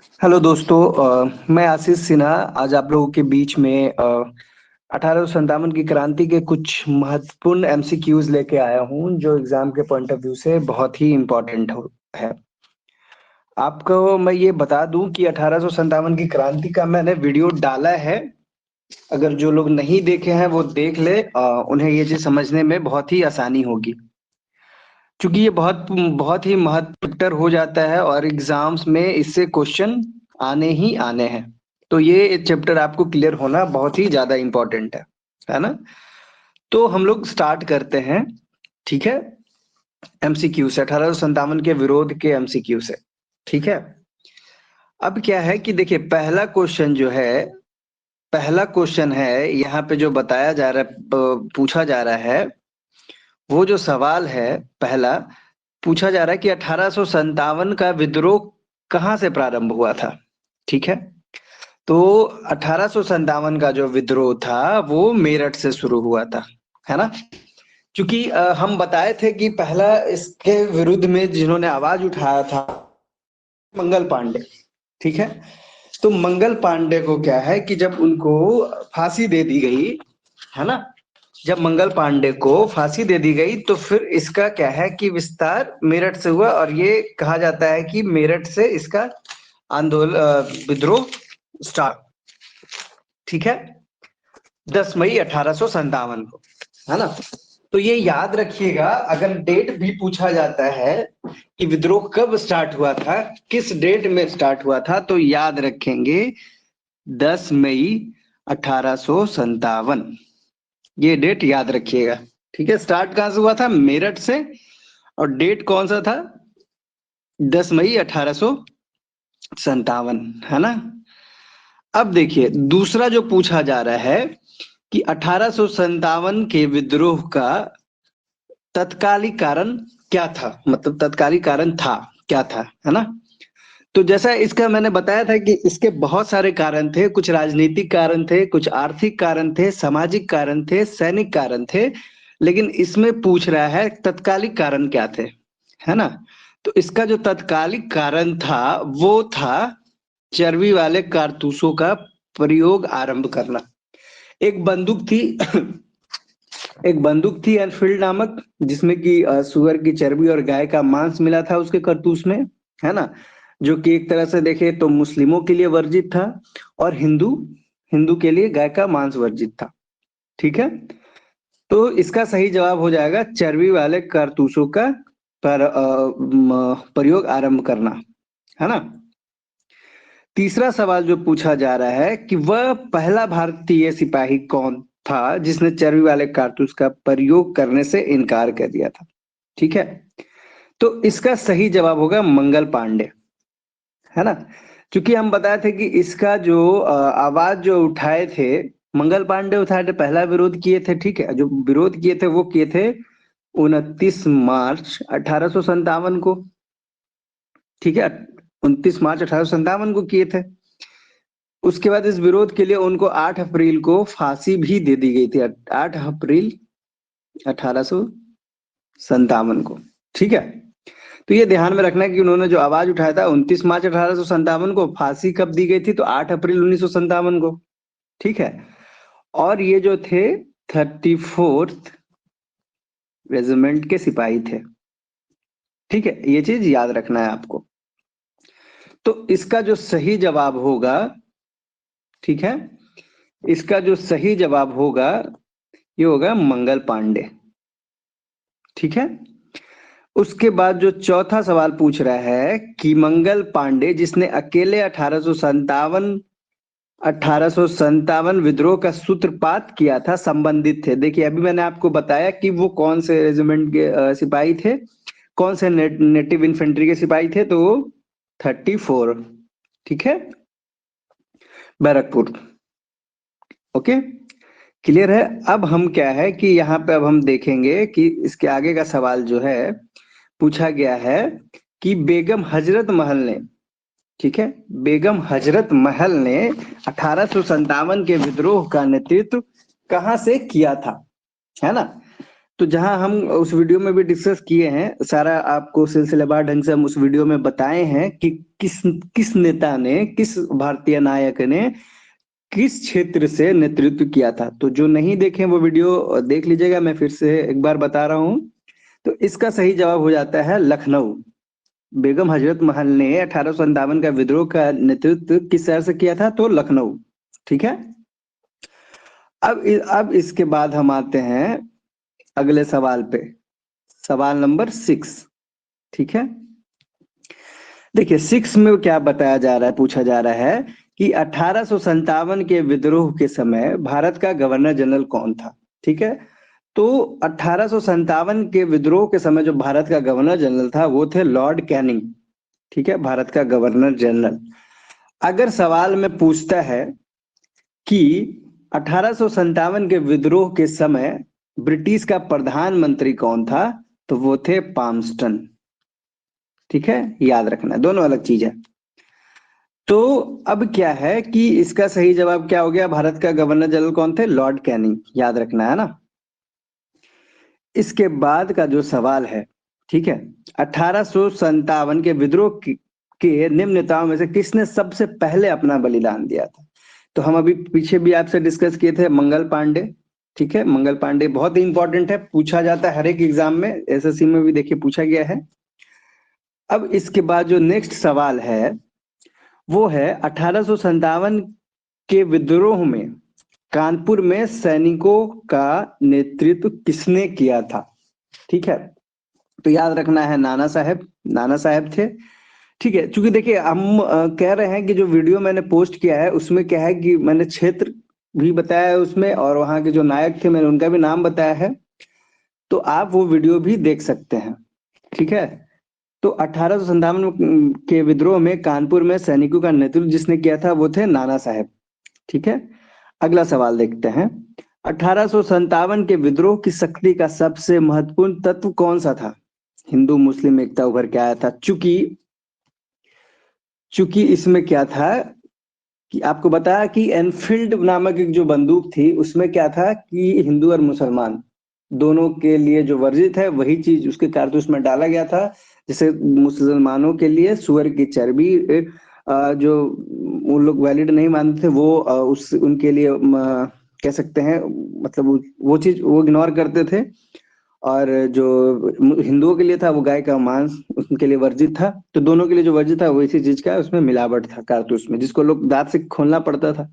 Hello दोस्तों, मैं आशीष सिन्हा आज आप लोगों के बीच में 1857 की क्रांति के कुछ महत्वपूर्ण एमसीक्यूज लेके आया हूँ जो एग्जाम के पॉइंट ऑफ व्यू से बहुत ही इम्पोर्टेंट है। आपको मैं ये बता दूं कि 1857 की क्रांति का मैंने वीडियो डाला है। अगर जो लोग नहीं देखे हैं वो देख ले, उन्हें ये चीज समझने में बहुत ही आसानी होगी। क्योंकि ये बहुत बहुत ही महत्वपूर्ण हो जाता है और एग्जाम्स में इससे क्वेश्चन आने ही आने हैं। तो ये चैप्टर आपको क्लियर होना बहुत ही ज्यादा इम्पोर्टेंट है ना। तो हम लोग स्टार्ट करते हैं। ठीक है, एमसीक्यू से 1857 के विरोध के एमसीक्यू से। ठीक है, अब क्या है कि देखिए पहला क्वेश्चन है यहाँ पे जो बताया जा रहा है, पूछा जा रहा है। वो जो सवाल है पहला, पूछा जा रहा है कि 1857 का विद्रोह कहाँ से प्रारंभ हुआ था। ठीक है, तो 1857 का जो विद्रोह था वो मेरठ से शुरू हुआ था, है ना। क्योंकि हम बताए थे कि पहला इसके विरुद्ध में जिन्होंने आवाज उठाया था मंगल पांडे। ठीक है, तो मंगल पांडे को क्या है कि जब उनको फांसी दे दी गई, है ना, जब मंगल पांडे को फांसी दे दी गई तो फिर इसका क्या है कि विस्तार मेरठ से हुआ और ये कहा जाता है कि मेरठ से इसका विद्रोह स्टार्ट। ठीक है, 10 मई 1857 को, है ना। तो ये याद रखिएगा, अगर डेट भी पूछा जाता है कि विद्रोह कब स्टार्ट हुआ था, किस डेट में स्टार्ट हुआ था, तो याद रखेंगे 10 मई 1857। ये डेट याद रखिएगा। ठीक है, स्टार्ट कहां से हुआ था? मेरठ से। और डेट कौन सा था? 10 मई 1857, है ना। अब देखिए दूसरा जो पूछा जा रहा है कि 1857 के विद्रोह का तत्कालिक कारण क्या था, मतलब तत्कालिक कारण था क्या था, है ना। तो जैसा इसका मैंने बताया था कि इसके बहुत सारे कारण थे, कुछ राजनीतिक कारण थे, कुछ आर्थिक कारण थे, सामाजिक कारण थे, सैनिक कारण थे। लेकिन इसमें पूछ रहा है तत्कालिक कारण क्या थे, है ना। तो इसका जो तत्कालिक कारण था वो था चर्बी वाले कारतूसों का प्रयोग आरंभ करना। एक बंदूक थी एक बंदूक थी एनफील्ड नामक, जिसमें कि सुअर की चर्बी और गाय का मांस मिला था उसके कारतूस में, है ना। जो कि एक तरह से देखे तो मुस्लिमों के लिए वर्जित था और हिंदू हिंदू के लिए गाय का मांस वर्जित था। ठीक है, तो इसका सही जवाब हो जाएगा चर्बी वाले कारतूसों का प्रयोग आरंभ करना, है ना। तीसरा सवाल जो पूछा जा रहा है कि वह पहला भारतीय सिपाही कौन था जिसने चर्बी वाले कारतूस का प्रयोग करने से इनकार कर दिया था। ठीक है, तो इसका सही जवाब होगा मंगल पांडे, है ना। क्योंकि हम बताए थे कि इसका जो आवाज जो उठाए थे मंगल पांडे उठाए थे, पहला विरोध किए थे। ठीक है, जो विरोध किए थे वो किए थे 29 मार्च 1857 को। ठीक है, 29 मार्च 1857 को किए थे। उसके बाद इस विरोध के लिए उनको 8 अप्रैल को फांसी भी दे दी गई थी, 8 अप्रैल 1857 को। ठीक है, तो ये ध्यान में रखना है कि उन्होंने जो आवाज उठाया था 29 मार्च 1857 को, फांसी कब दी गई थी? तो 8 अप्रैल 1957 को। ठीक है, और ये जो थे 34th रेजिमेंट के सिपाही थे। ठीक है, ये चीज याद रखना है आपको। तो इसका जो सही जवाब होगा, ठीक है, इसका जो सही जवाब होगा ये होगा मंगल पांडे। ठीक है, उसके बाद जो चौथा सवाल पूछ रहा है कि मंगल पांडे जिसने अकेले 1857 विद्रोह का सूत्रपात किया था, संबंधित थे। देखिए अभी मैंने आपको बताया कि वो कौन से रेजिमेंट के सिपाही थे, कौन से नेटिव इन्फेंट्री के सिपाही थे, तो वो 34। ठीक है, बैरकपुर। ओके, क्लियर है। अब हम क्या है कि यहाँ पे अब हम देखेंगे कि इसके आगे का सवाल जो है पूछा गया है कि बेगम हजरत महल ने, ठीक है, बेगम हजरत महल ने 1857 के विद्रोह का नेतृत्व कहां से किया था, है ना। तो जहां हम उस वीडियो में भी डिस्कस किए हैं, सारा आपको सिलसिलेवार ढंग से हम उस वीडियो में बताए हैं कि किस किस नेता ने, किस भारतीय नायक ने किस क्षेत्र से नेतृत्व किया था। तो जो नहीं देखे वो वीडियो देख लीजिएगा, मैं फिर से एक बार बता रहा हूं। तो इसका सही जवाब हो जाता है लखनऊ। बेगम हजरत महल ने 1857 का विद्रोह का नेतृत्व किस शहर से किया था? तो लखनऊ। ठीक है। अब इसके बाद हम आते हैं अगले सवाल पे, सवाल नंबर 6। ठीक है। देखिए 6 में क्या बताया जा रहा है, पूछा जा रहा है कि 1857 के विद्रोह के समय भारत का गवर्नर जनरल कौन था। ठीक है। तो 1857 के विद्रोह के समय जो भारत का गवर्नर जनरल था वो थे लॉर्ड कैनिंग। ठीक है, भारत का गवर्नर जनरल। अगर सवाल में पूछता है कि 1857 के विद्रोह के समय ब्रिटिश का प्रधानमंत्री कौन था, तो वो थे पामस्टन। ठीक है, याद रखना, दोनों अलग चीज है। तो अब क्या है कि इसका सही जवाब क्या हो गया? भारत का गवर्नर जनरल कौन थे? लॉर्ड कैनिंग, याद रखना है ना। इसके बाद का जो सवाल है, ठीक है, 1857 के विद्रोह के निम्न नेताओं में से किसने सबसे पहले अपना बलिदान दिया था? तो हम अभी पीछे भी आपसे डिस्कस किए थे, मंगल पांडे। ठीक है, मंगल पांडे बहुत ही इंपॉर्टेंट है, पूछा जाता है हर एक एग्जाम में, एसएससी में भी देखिए पूछा गया है। अब इसके बाद जो नेक्स्ट सवाल है वो है 1857 के विद्रोह में कानपुर में सैनिकों का नेतृत्व किसने किया था? ठीक है, तो याद रखना है नाना साहब, नाना साहब थे। ठीक है, चूंकि देखिए हम कह रहे हैं कि जो वीडियो मैंने पोस्ट किया है उसमें क्या है कि मैंने क्षेत्र भी बताया है उसमें, और वहां के जो नायक थे मैंने उनका भी नाम बताया है, तो आप वो वीडियो भी देख सकते हैं। ठीक है। तो 1857 के विद्रोह में कानपुर में सैनिकों का नेतृत्व जिसने किया था वो थे नाना साहब। ठीक है। अगला सवाल देखते हैं, 1857 के विद्रोह की शक्ति का सबसे महत्वपूर्ण तत्व कौन सा था? हिंदू मुस्लिम एकता उभर के आया था। चूंकि चूंकि इसमें क्या था कि आपको बताया कि एनफील्ड नामक एक जो बंदूक थी उसमें क्या था कि हिंदू और मुसलमान दोनों के लिए जो वर्जित है वही चीज उसके कारतूस में डाला गया था। जैसे मुसलमानों के लिए सुअर की चर्बी जो उन लोग वैलिड नहीं मानते थे वो उस उनके लिए कह सकते हैं, मतलब वो चीज वो इग्नोर करते थे। और जो हिंदुओं के लिए था वो गाय का मांस उनके लिए वर्जित था। तो दोनों के लिए जो वर्जित था वो इसी चीज का उसमें मिलावट था कारतूस में, जिसको लोग दांत से खोलना पड़ता था।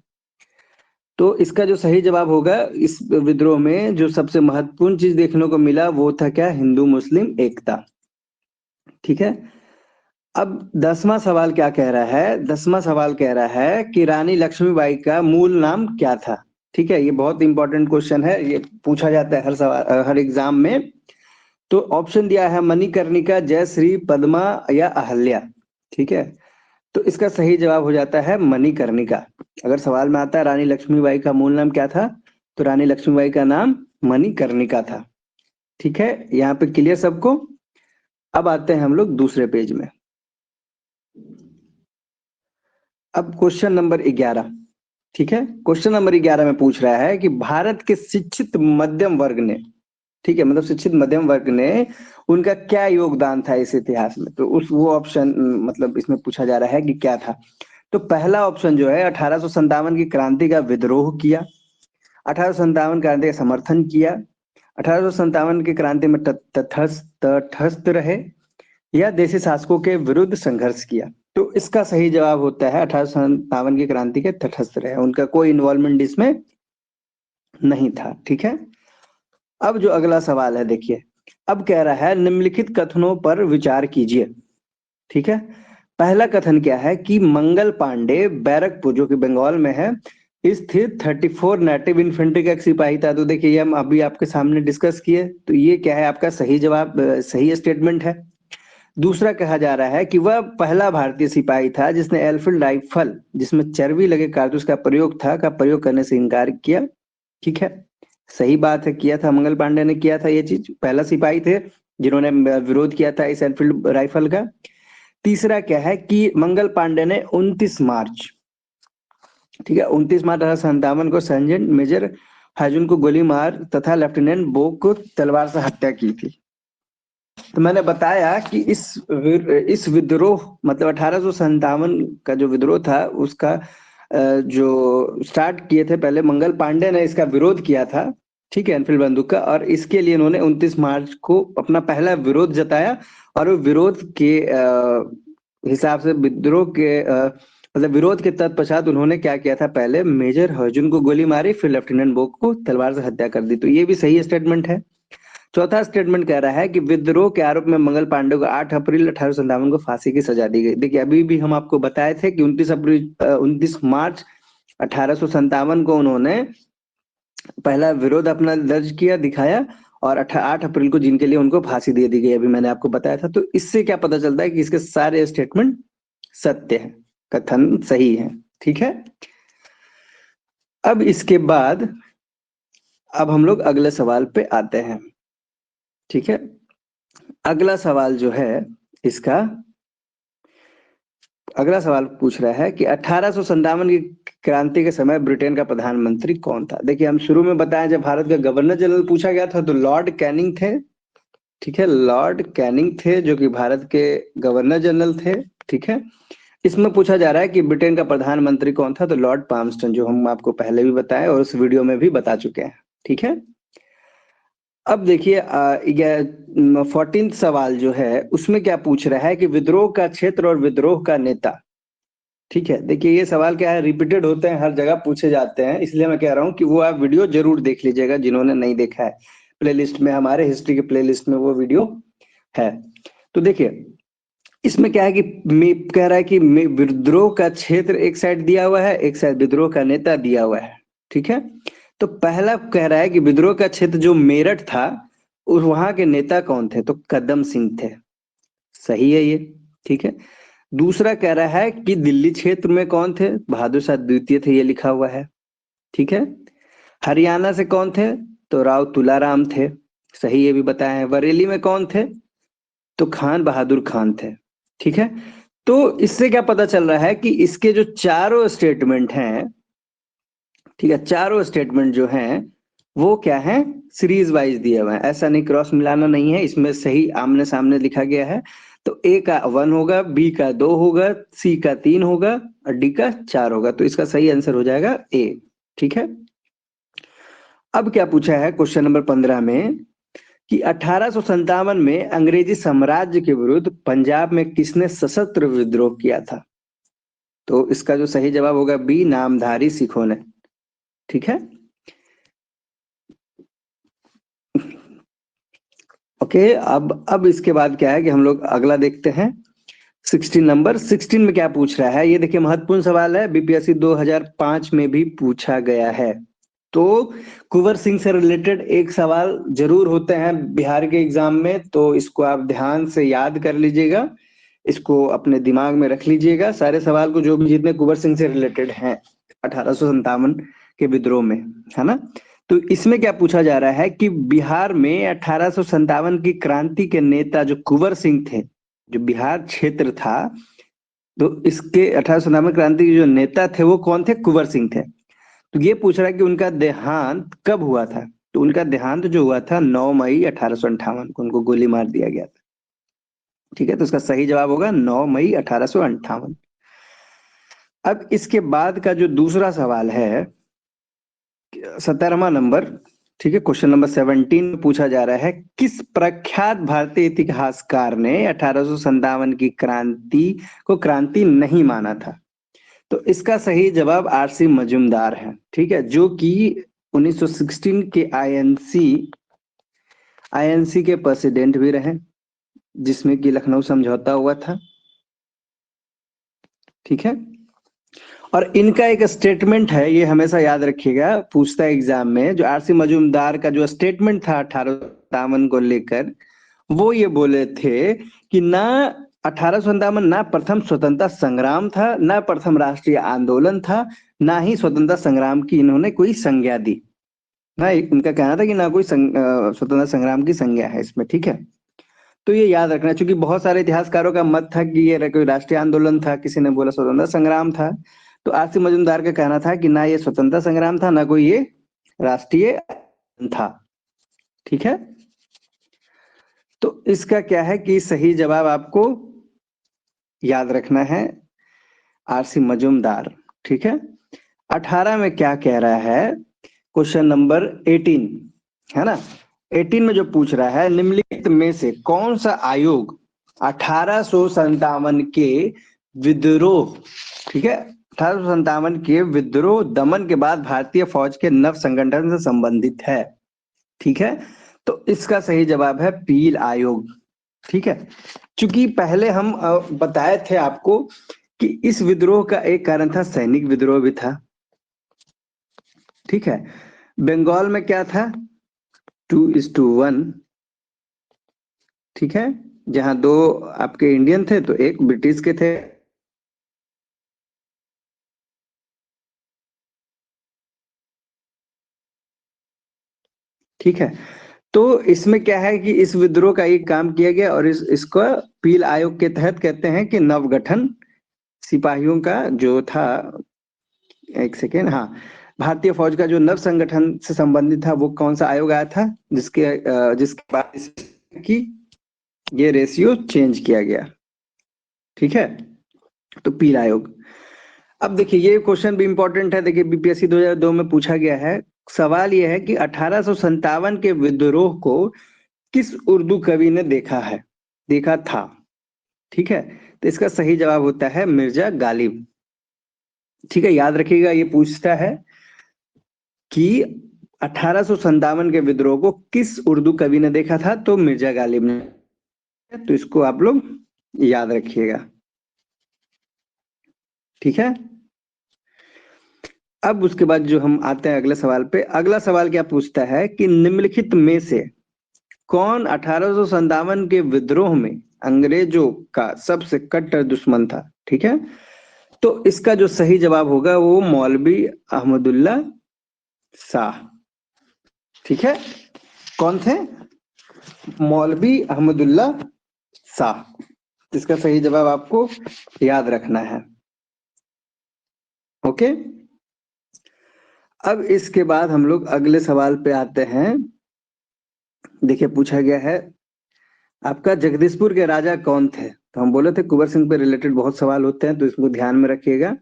तो इसका जो सही जवाब होगा, इस विद्रोह में जो सबसे महत्वपूर्ण चीज देखने को मिला वो था क्या? हिंदू मुस्लिम एकता। ठीक है। अब 10वां सवाल क्या कह रहा है? 10वां सवाल कह रहा है कि रानी लक्ष्मीबाई का मूल नाम क्या था? ठीक है, ये बहुत इंपॉर्टेंट क्वेश्चन है, ये पूछा जाता है हर सवाल हर एग्जाम में। तो ऑप्शन दिया है मणिकर्णिका, जयश्री, पद्मा या अहल्या। ठीक है, तो इसका सही जवाब हो जाता है मणिकर्णिका। अगर सवाल में आता है रानी लक्ष्मीबाई का मूल नाम क्या था, तो रानी लक्ष्मीबाई का नाम मणिकर्णिका था। ठीक है, यहाँ पे क्लियर सबको? अब आते हैं हम लोग दूसरे पेज में। अब क्वेश्चन नंबर 11। ठीक है, क्वेश्चन नंबर 11 में पूछ रहा है कि भारत के शिक्षित मध्यम वर्ग ने, ठीक है, मतलब शिक्षित मध्यम वर्ग ने उनका क्या योगदान था इस इतिहास में? तो उस वो ऑप्शन मतलब इसमें पूछा जा रहा है कि क्या था। तो पहला ऑप्शन जो है 1857 की क्रांति का विद्रोह किया, 1857 क्रांति का समर्थन किया, 1857 की क्रांति में तटस्थ रहे, या देशी शासकों के विरुद्ध संघर्ष किया। तो इसका सही जवाब होता है 1857 की क्रांति के तटस्थ रहे, उनका कोई इन्वॉल्वमेंट इसमें नहीं था। ठीक है। अब जो अगला सवाल है देखिए, अब कह रहा है निम्नलिखित कथनों पर विचार कीजिए। ठीक है, पहला कथन क्या है कि मंगल पांडे बैरकपुर जो कि बंगाल में है स्थित 34 नेटिव इन्फेंट्री का एक सिपाही था। तो देखिए ये हम अभी आपके सामने डिस्कस किए, तो ये क्या है आपका सही जवाब, सही स्टेटमेंट है। दूसरा कहा जा रहा है कि वह पहला भारतीय सिपाही था जिसने एलफील्ड राइफल जिसमें चर्बी लगे कारतूस का प्रयोग था का प्रयोग करने से इनकार किया। ठीक है, सही बात है, किया था, मंगल पांडे ने किया था ये चीज, पहला सिपाही थे जिन्होंने विरोध किया था इस एनफील्ड राइफल का। तीसरा क्या है कि मंगल पांडे ने 29 मार्च, ठीक है, 29 मार्च 1857 को सर्जेंट मेजर हजून को गोली मार तथा लेफ्टिनेंट बो को तलवार से हत्या की थी। तो मैंने बताया कि इस विद्रोह मतलब 1857 का जो विद्रोह था उसका जो स्टार्ट किए थे पहले मंगल पांडे ने इसका विरोध किया था, ठीक है, एनफील्ड बंदूक का, और इसके लिए इन्होंने 29 मार्च को अपना पहला विरोध जताया। और वो विरोध के हिसाब से विद्रोह के मतलब विरोध के तत्पश्चात उन्होंने क्या किया था, पहले मेजर हर्जुन को गोली मारी, फिर लेफ्टिनेंट बोक को तलवार से हत्या कर दी। तो ये भी सही स्टेटमेंट है। चौथा स्टेटमेंट कह रहा है कि विद्रोह के आरोप में मंगल पांडे को 8 अप्रैल 1857 को फांसी की सजा दी गई। देखिए अभी भी हम आपको बताए थे कि 29 मार्च 1857 को उन्होंने पहला विरोध अपना दर्ज किया, दिखाया, और 8 अप्रैल को जिनके लिए उनको फांसी दे दी गई, अभी मैंने आपको बताया था। तो इससे क्या पता चलता है कि इसके सारे स्टेटमेंट सत्य है, कथन सही है, ठीक है। अब इसके बाद अब हम लोग अगले सवाल पे आते हैं, ठीक है। अगला सवाल जो है इसका, अगला सवाल पूछ रहा है कि 1857 की क्रांति के समय ब्रिटेन का प्रधानमंत्री कौन था। देखिए हम शुरू में बताएं, जब भारत का गवर्नर जनरल पूछा गया था तो लॉर्ड कैनिंग थे, ठीक है, लॉर्ड कैनिंग थे जो कि भारत के गवर्नर जनरल थे, ठीक है। इसमें पूछा जा रहा है कि ब्रिटेन का प्रधानमंत्री कौन था, तो लॉर्ड पामस्टन, जो हम आपको पहले भी बताए और उस वीडियो में भी बता चुके हैं, ठीक है। अब देखिए 14th सवाल जो है उसमें क्या पूछ रहा है कि विद्रोह का क्षेत्र और विद्रोह का नेता, ठीक है। देखिए ये सवाल क्या है, रिपीटेड होते हैं, हर जगह पूछे जाते हैं, इसलिए मैं कह रहा हूँ कि वो आप वीडियो जरूर देख लीजिएगा जिन्होंने नहीं देखा है। प्लेलिस्ट में, हमारे हिस्ट्री के प्लेलिस्ट में वो वीडियो है। तो देखिए इसमें क्या है कि कह रहा है कि विद्रोह का क्षेत्र एक साइड दिया हुआ है, एक साइड विद्रोह का नेता दिया हुआ है, ठीक है। तो पहला कह रहा है कि विद्रोह का क्षेत्र जो मेरठ था और वहां के नेता कौन थे, तो कदम सिंह थे, सही है ये, ठीक है। दूसरा कह रहा है कि दिल्ली क्षेत्र में कौन थे, बहादुर शाह द्वितीय थे, ये लिखा हुआ है, ठीक है। हरियाणा से कौन थे, तो राव तुलाराम थे, सही, ये भी बताया है। बरेली में कौन थे, तो खान बहादुर खान थे, ठीक है। तो इससे क्या पता चल रहा है कि इसके जो चारों स्टेटमेंट हैं, ठीक है, चारों स्टेटमेंट जो हैं वो क्या है, सीरीज वाइज दिए हुए हैं, ऐसा नहीं क्रॉस मिलाना नहीं है, इसमें सही आमने सामने लिखा गया है। तो ए का 1 होगा, बी का 2 होगा, सी का 3 होगा और डी का 4 होगा। तो इसका सही आंसर हो जाएगा ए, ठीक है। अब क्या पूछा है क्वेश्चन नंबर 15 में कि 1857 में अंग्रेजी साम्राज्य के विरुद्ध पंजाब में किसने सशस्त्र विद्रोह किया था। तो इसका जो सही जवाब होगा बी, नामधारी सिखों ने, ठीक है। ओके, अब इसके बाद क्या है कि हम लोग अगला देखते हैं 16 नंबर। 16 में क्या पूछ रहा है, ये देखिए महत्वपूर्ण सवाल है, बीपीएससी 2005 में भी पूछा गया है। तो कुंवर सिंह से रिलेटेड एक सवाल जरूर होते हैं बिहार के एग्जाम में, तो इसको आप ध्यान से याद कर लीजिएगा, इसको अपने दिमाग में रख लीजिएगा, सारे सवाल को, जो भी जितने कुंवर सिंह से रिलेटेड हैं 1857 के विद्रोह में, है ना। तो इसमें क्या पूछा जा रहा है कि बिहार में 1857 की क्रांति के नेता जो कुंवर सिंह थे, जो बिहार क्षेत्र था, तो इसके 1857 क्रांति के जो नेता थे वो कौन थे, कुंवर सिंह थे। तो ये पूछ रहा है कि उनका देहांत कब हुआ था। तो उनका देहांत जो हुआ था 9 मई 1858 को, उनको गोली मार दिया गया था, ठीक है। तो इसका सही जवाब होगा 9 मई 1858। अब इसके बाद का जो दूसरा सवाल है 17वां नंबर, ठीक है, क्वेश्चन नंबर 17 में पूछा जा रहा है किस प्रख्यात भारतीय इतिहासकार ने 1857 की क्रांति को क्रांति नहीं माना था। तो इसका सही जवाब आरसी मजूमदार है, ठीक है, जो कि 1916 के आईएनसी के प्रेसिडेंट भी रहे, जिसमें कि लखनऊ समझौता हुआ था, ठीक है। और इनका एक स्टेटमेंट है, ये हमेशा याद रखिएगा, पूछता है एग्जाम में, जो आरसी मजूमदार का जो स्टेटमेंट था 1857 को लेकर, वो ये बोले थे कि ना 1857 ना प्रथम स्वतंत्रता संग्राम था, ना प्रथम राष्ट्रीय आंदोलन था, ना ही स्वतंत्रता संग्राम की इन्होंने कोई संज्ञा दी, ना उनका कहना था कि ना कोई स्वतंत्रता संग्राम की संज्ञा है इसमें, ठीक है। तो ये याद रखना, क्योंकि बहुत सारे इतिहासकारों का मत था कि ये कोई राष्ट्रीय आंदोलन था, किसी ने बोला स्वतंत्रता संग्राम था। तो आरसी मजूमदार का कहना था कि ना ये स्वतंत्रता संग्राम था, ना कोई ये राष्ट्रीय था। ठीक है, तो इसका क्या है कि सही जवाब आपको याद रखना है आरसी मजूमदार। ठीक है, 18 में क्या कह रहा है, क्वेश्चन नंबर 18 है ना, 18 में जो पूछ रहा है, निम्नलिखित में से कौन सा आयोग 1857 के विद्रोह, ठीक है, 1857 के विद्रोह दमन के बाद भारतीय फौज के नव संगठन से संबंधित है। ठीक है, तो इसका सही जवाब है पील आयोग। ठीक है, चूंकि पहले हम बताए थे आपको कि इस विद्रोह का एक कारण था सैनिक विद्रोह भी था। ठीक है, बंगाल में क्या था, 2:1। ठीक है, जहां 2 आपके इंडियन थे तो 1 ब्रिटिश के थे। ठीक है, तो इसमें क्या है कि इस विद्रोह का एक काम किया गया और इसको पील आयोग के तहत कहते हैं कि नवगठन सिपाहियों का जो था, एक सेकेंड, हाँ, भारतीय फौज का जो नव संगठन से संबंधित था वो कौन सा आयोग आया था, जिसके बाद की ये रेशियो चेंज किया गया। ठीक है, तो पील आयोग। अब देखिए ये क्वेश्चन भी इंपॉर्टेंट है, देखिए बीपीएससी 2002 में पूछा गया है। सवाल यह है कि 1857 के विद्रोह को किस उर्दू कवि ने देखा था। ठीक है, तो इसका सही जवाब होता है मिर्जा गालिब। ठीक है, याद रखिएगा, ये पूछता है कि 1857 के विद्रोह को किस उर्दू कवि ने देखा था, तो मिर्जा गालिब ने। तो इसको आप लोग याद रखिएगा। ठीक है, अब उसके बाद जो हम आते हैं अगले सवाल पे, अगला सवाल क्या पूछता है कि निम्नलिखित में से कौन 1857 के विद्रोह में अंग्रेजों का सबसे कट्टर दुश्मन था। ठीक है, तो इसका जो सही जवाब होगा वो मौलवी अहमदुल्ला शाह। ठीक है, कौन थे, मौलवी अहमदुल्ला शाह। इसका सही जवाब आपको याद रखना है। ओके, अब इसके बाद हम लोग अगले सवाल पे आते हैं। देखिए पूछा गया है आपका जगदीशपुर के राजा कौन थे, तो हम बोले थे कुंवर सिंह पे रिलेटेड बहुत सवाल होते हैं, तो इसको ध्यान में रखिएगा।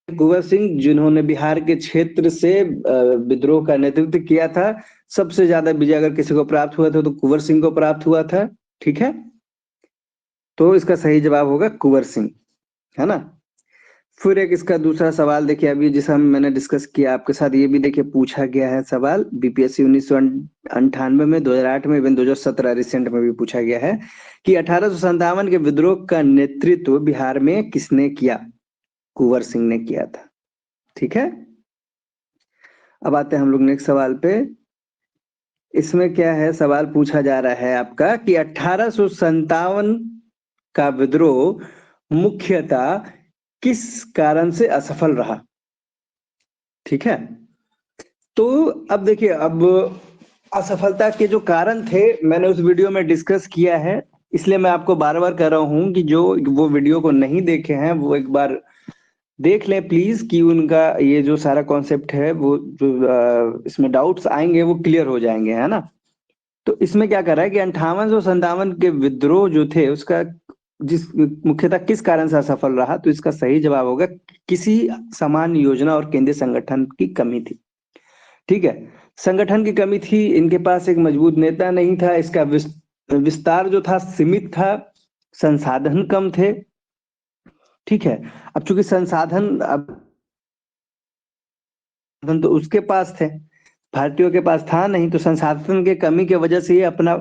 कुंवर सिंह जिन्होंने बिहार के क्षेत्र से विद्रोह का नेतृत्व किया था, सबसे ज्यादा विजय अगर किसी को प्राप्त हुआ था तो कुंवर सिंह को प्राप्त हुआ था। ठीक है, तो इसका सही जवाब होगा कुंवर सिंह, है ना। फिर एक इसका दूसरा सवाल देखिए, अभी जिसे मैंने डिस्कस किया आपके साथ, ये भी देखिए पूछा गया है सवाल बीपीएससी 1998 में, 2008 में, इवन 2017 रिसेंट में भी पूछा गया है कि 1857 के विद्रोह का नेतृत्व बिहार में किसने किया, कुंवर सिंह ने किया था। ठीक है, अब आते हैं हम लोग नेक्स्ट सवाल पे। इसमें क्या है, सवाल पूछा जा रहा है आपका कि 1857 का विद्रोह मुख्यतः किस कारण से असफल रहा। ठीक है, तो अब देखिए, अब असफलता के जो कारण थे मैंने उस वीडियो में डिस्कस किया है, इसलिए मैं आपको बार बार कह रहा हूं कि जो वो वीडियो को नहीं देखे हैं वो एक बार देख लें प्लीज, कि उनका ये जो सारा कॉन्सेप्ट है वो जो इसमें डाउट्स आएंगे वो क्लियर हो जाएंगे, है ना। तो इसमें क्या कर रहा है कि 5857 के विद्रोह जो थे उसका जिस मुख्यतः किस कारण से असफल रहा, तो इसका सही जवाब होगा किसी समान योजना और केंद्रीय संगठन की कमी थी। ठीक है, संगठन की कमी थी, इनके पास एक मजबूत नेता नहीं था, इसका विस्तार जो था सीमित था, संसाधन कम थे। ठीक है, अब चूंकि संसाधन अब तो उसके पास थे, भारतीयों के पास था नहीं, तो संसाधन के कमी की वजह से ये अपना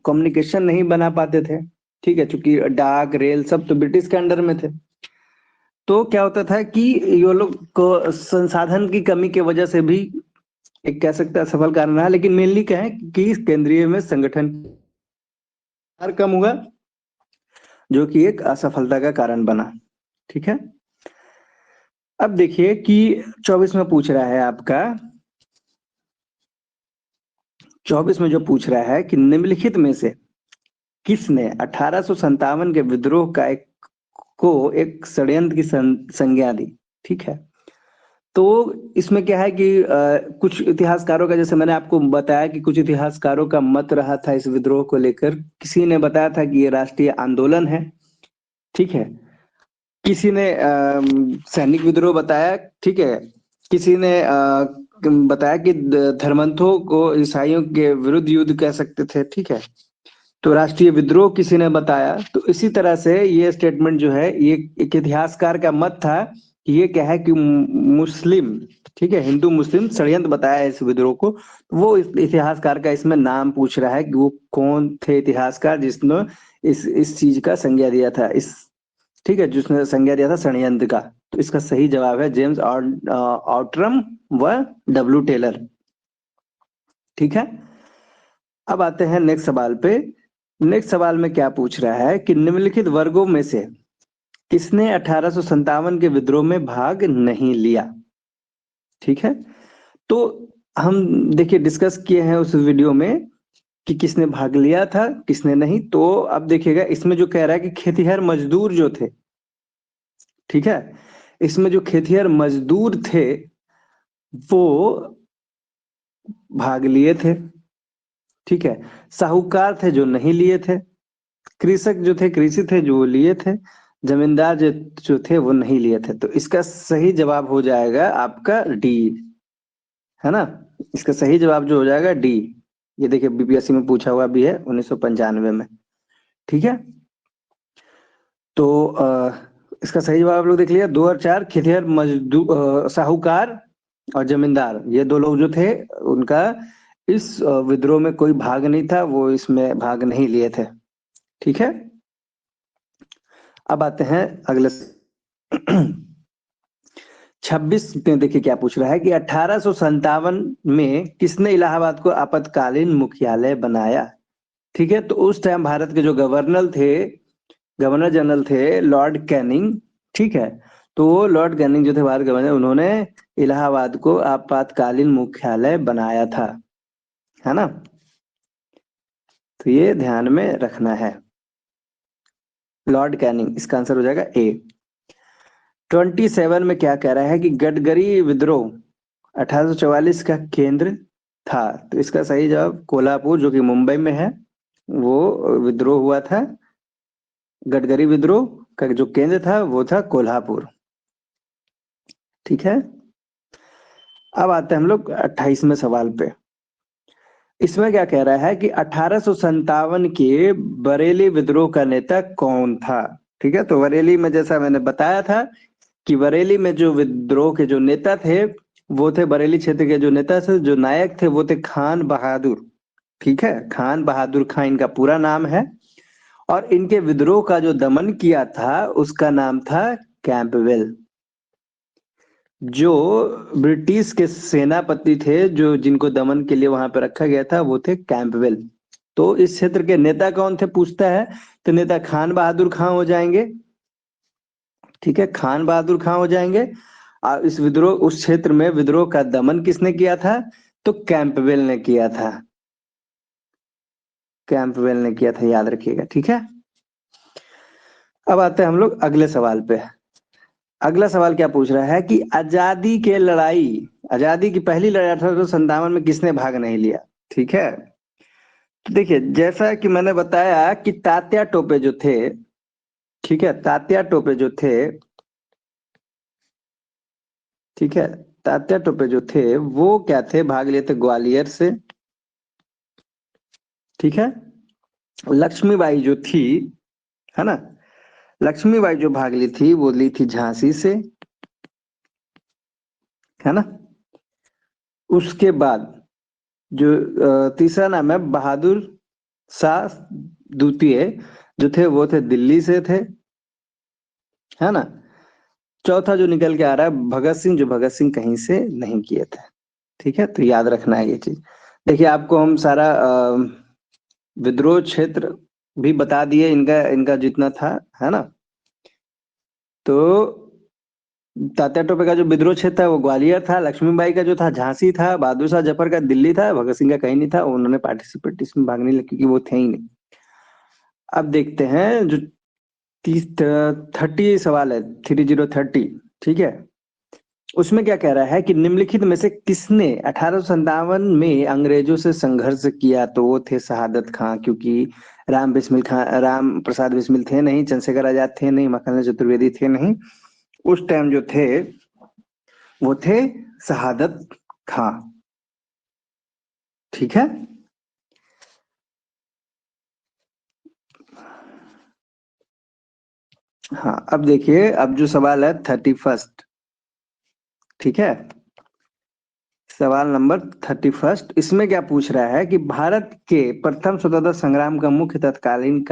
कम्युनिकेशन नहीं बना पाते थे। ठीक है, चूंकि डाक रेल सब तो ब्रिटिश के अंडर में थे, तो क्या होता था कि ये लोग को संसाधन की कमी की वजह से भी एक कह सकते हैं सफल कारण रहा, लेकिन मेनली क्या है कि केंद्रीय में संगठन कम हुआ, जो कि एक असफलता का कारण बना। ठीक है, अब देखिए कि 24 में पूछ रहा है आपका, 24 में जो पूछ रहा है कि निम्नलिखित में से किसने 1857 के विद्रोह का एक षड्यंत्र की संज्ञा दी। ठीक है, तो इसमें क्या है कि कुछ इतिहासकारों का, जैसे मैंने आपको बताया कि कुछ इतिहासकारों का मत रहा था इस विद्रोह को लेकर। किसी ने बताया था कि ये राष्ट्रीय आंदोलन है, ठीक है। किसी ने सैनिक विद्रोह बताया, ठीक है। किसी ने बताया कि धर्मंथों को ईसाइयों के विरुद्ध युद्ध कह सकते थे, ठीक है। तो राष्ट्रीय विद्रोह किसी ने बताया। तो इसी तरह से ये स्टेटमेंट जो है, ये एक इतिहासकार का मत था कि ये क्या है कि मुस्लिम, ठीक है, हिंदू मुस्लिम षड्यंत्र बताया है इस विद्रोह को। वो इतिहासकार का इसमें नाम पूछ रहा है कि वो कौन थे इतिहासकार जिसने इस चीज का संज्ञा दिया था, इस, ठीक है, जिसने संज्ञा दिया था षड्यंत्र का। तो इसका सही जवाब है जेम्स आउटरम व डब्ल्यू टेलर, ठीक है। अब आते हैं नेक्स्ट सवाल पे। नेक्स्ट सवाल में क्या पूछ रहा है कि निम्नलिखित वर्गों में से किसने 1857 के विद्रोह में भाग नहीं लिया, ठीक है। तो हम देखिए डिस्कस किए हैं उस वीडियो में कि किसने भाग लिया था किसने नहीं। तो अब देखिएगा इसमें जो कह रहा है कि खेतिहर मजदूर जो थे, ठीक है, इसमें जो खेतिहर मजदूर थे वो भाग लिए थे, ठीक है। साहूकार थे जो नहीं लिए थे, कृषक जो थे, कृषि थे जो लिए थे, जमींदार जो थे वो नहीं लिए थे। तो इसका सही जवाब हो जाएगा आपका डी, है ना। इसका सही जवाब जो हो जाएगा डी। ये देखिए बीपीएससी में पूछा हुआ भी है 1995 में, ठीक है। तो इसका सही जवाब आप लोग देख लिया। 2 और 4 खेतिहर मजदूर, साहूकार और जमींदार, ये दो लोग जो थे उनका इस विद्रोह में कोई भाग नहीं था, वो इसमें भाग नहीं लिए थे, ठीक है। अब आते हैं अगले 26 में। देखिए क्या पूछ रहा है कि 1857 में किसने इलाहाबाद को आपातकालीन मुख्यालय बनाया, ठीक है। तो उस टाइम भारत के जो गवर्नर जनरल थे लॉर्ड कैनिंग, ठीक है। तो वो लॉर्ड कैनिंग जो थे भारत गवर्नर, उन्होंने इलाहाबाद को आपातकालीन मुख्यालय बनाया था, है ना। तो ये ध्यान में रखना है, लॉर्ड कैनिंग। इसका आंसर हो जाएगा ए। 27 में क्या कह रहा है कि गडगरी विद्रोह 1844 का केंद्र था। तो इसका सही जवाब कोल्हापुर, जो कि मुंबई में है, वो विद्रोह हुआ था। गडगरी विद्रोह का जो केंद्र था वो था कोल्हापुर, ठीक है। अब आते हैं हम लोग 28वें सवाल पे। इसमें क्या कह रहा है कि 1857 के बरेली विद्रोह का नेता कौन था, ठीक है। तो बरेली में जैसा मैंने बताया था कि बरेली में जो विद्रोह के जो नेता थे वो थे, बरेली क्षेत्र के जो नेता थे, जो नायक थे वो थे खान बहादुर, ठीक है। खान बहादुर खान इनका पूरा नाम है। और इनके विद्रोह का जो दमन किया था उसका नाम था कैंपवेल। जो ब्रिटिश के सेनापति थे जो जिनको दमन के लिए वहां पे रखा गया था वो थे कैंपवेल। तो इस क्षेत्र के नेता कौन थे पूछता है, तो नेता खान बहादुर खान हो जाएंगे, ठीक है। खान बहादुर खान हो जाएंगे। और इस विद्रोह, उस क्षेत्र में विद्रोह का दमन किसने किया था, तो कैंपवेल ने किया था, कैंपवेल ने किया था, याद रखिएगा, ठीक है। अब आते हैं हम लोग अगले सवाल पे। अगला सवाल क्या पूछ रहा है कि आजादी की पहली लड़ाई 1857 में किसने भाग नहीं लिया, ठीक है। तो देखिए जैसा कि मैंने बताया कि तात्या टोपे जो थे, ठीक है, तात्या टोपे जो थे, ठीक है, तात्या टोपे जो थे वो क्या थे, भाग लिए थे ग्वालियर से, ठीक है। लक्ष्मीबाई जो थी, है ना, लक्ष्मीबाई जो भाग ली थी वो ली थी झांसी से, है ना। उसके बाद जो तीसरा नाम है बहादुर शाह द्वितीय, जो थे वो थे दिल्ली से थे, है ना। चौथा जो निकल के आ रहा है भगत सिंह, जो भगत सिंह कहीं से नहीं किए थे, ठीक है। तो याद रखना है ये चीज। देखिए आपको हम सारा विद्रोह क्षेत्र भी बता दिए इनका इनका जितना था, है ना। तो तात्या टोपे का जो विद्रोह क्षेत्र था वो ग्वालियर था, लक्ष्मीबाई का जो था झांसी था, बहादुर शाह जफर का दिल्ली था, भगत सिंह का कहीं नहीं था, उन्होंने पार्टिसिपेट इसमें भाग नहीं लिया क्योंकि वो थे ही नहीं। अब देखते हैं जो 30 30 सवाल है, 3030, ठीक है। उसमें क्या कह रहा है कि निम्नलिखित में से किसने 1857 में अंग्रेजों से संघर्ष किया? तो वो थे शहादत खां, क्योंकि राम प्रसाद बिस्मिल थे नहीं, चंद्रशेखर आजाद थे नहीं, मक्खन चतुर्वेदी थे नहीं। उस टाइम जो थे वो थे शहादत खां। ठीक है। हाँ, अब देखिए, अब जो सवाल है 31। ठीक है, सवाल नंबर 31, इसमें क्या पूछ रहा है कि भारत के प्रथम स्वतंत्रता संग्राम का मुख्य तात्कालिक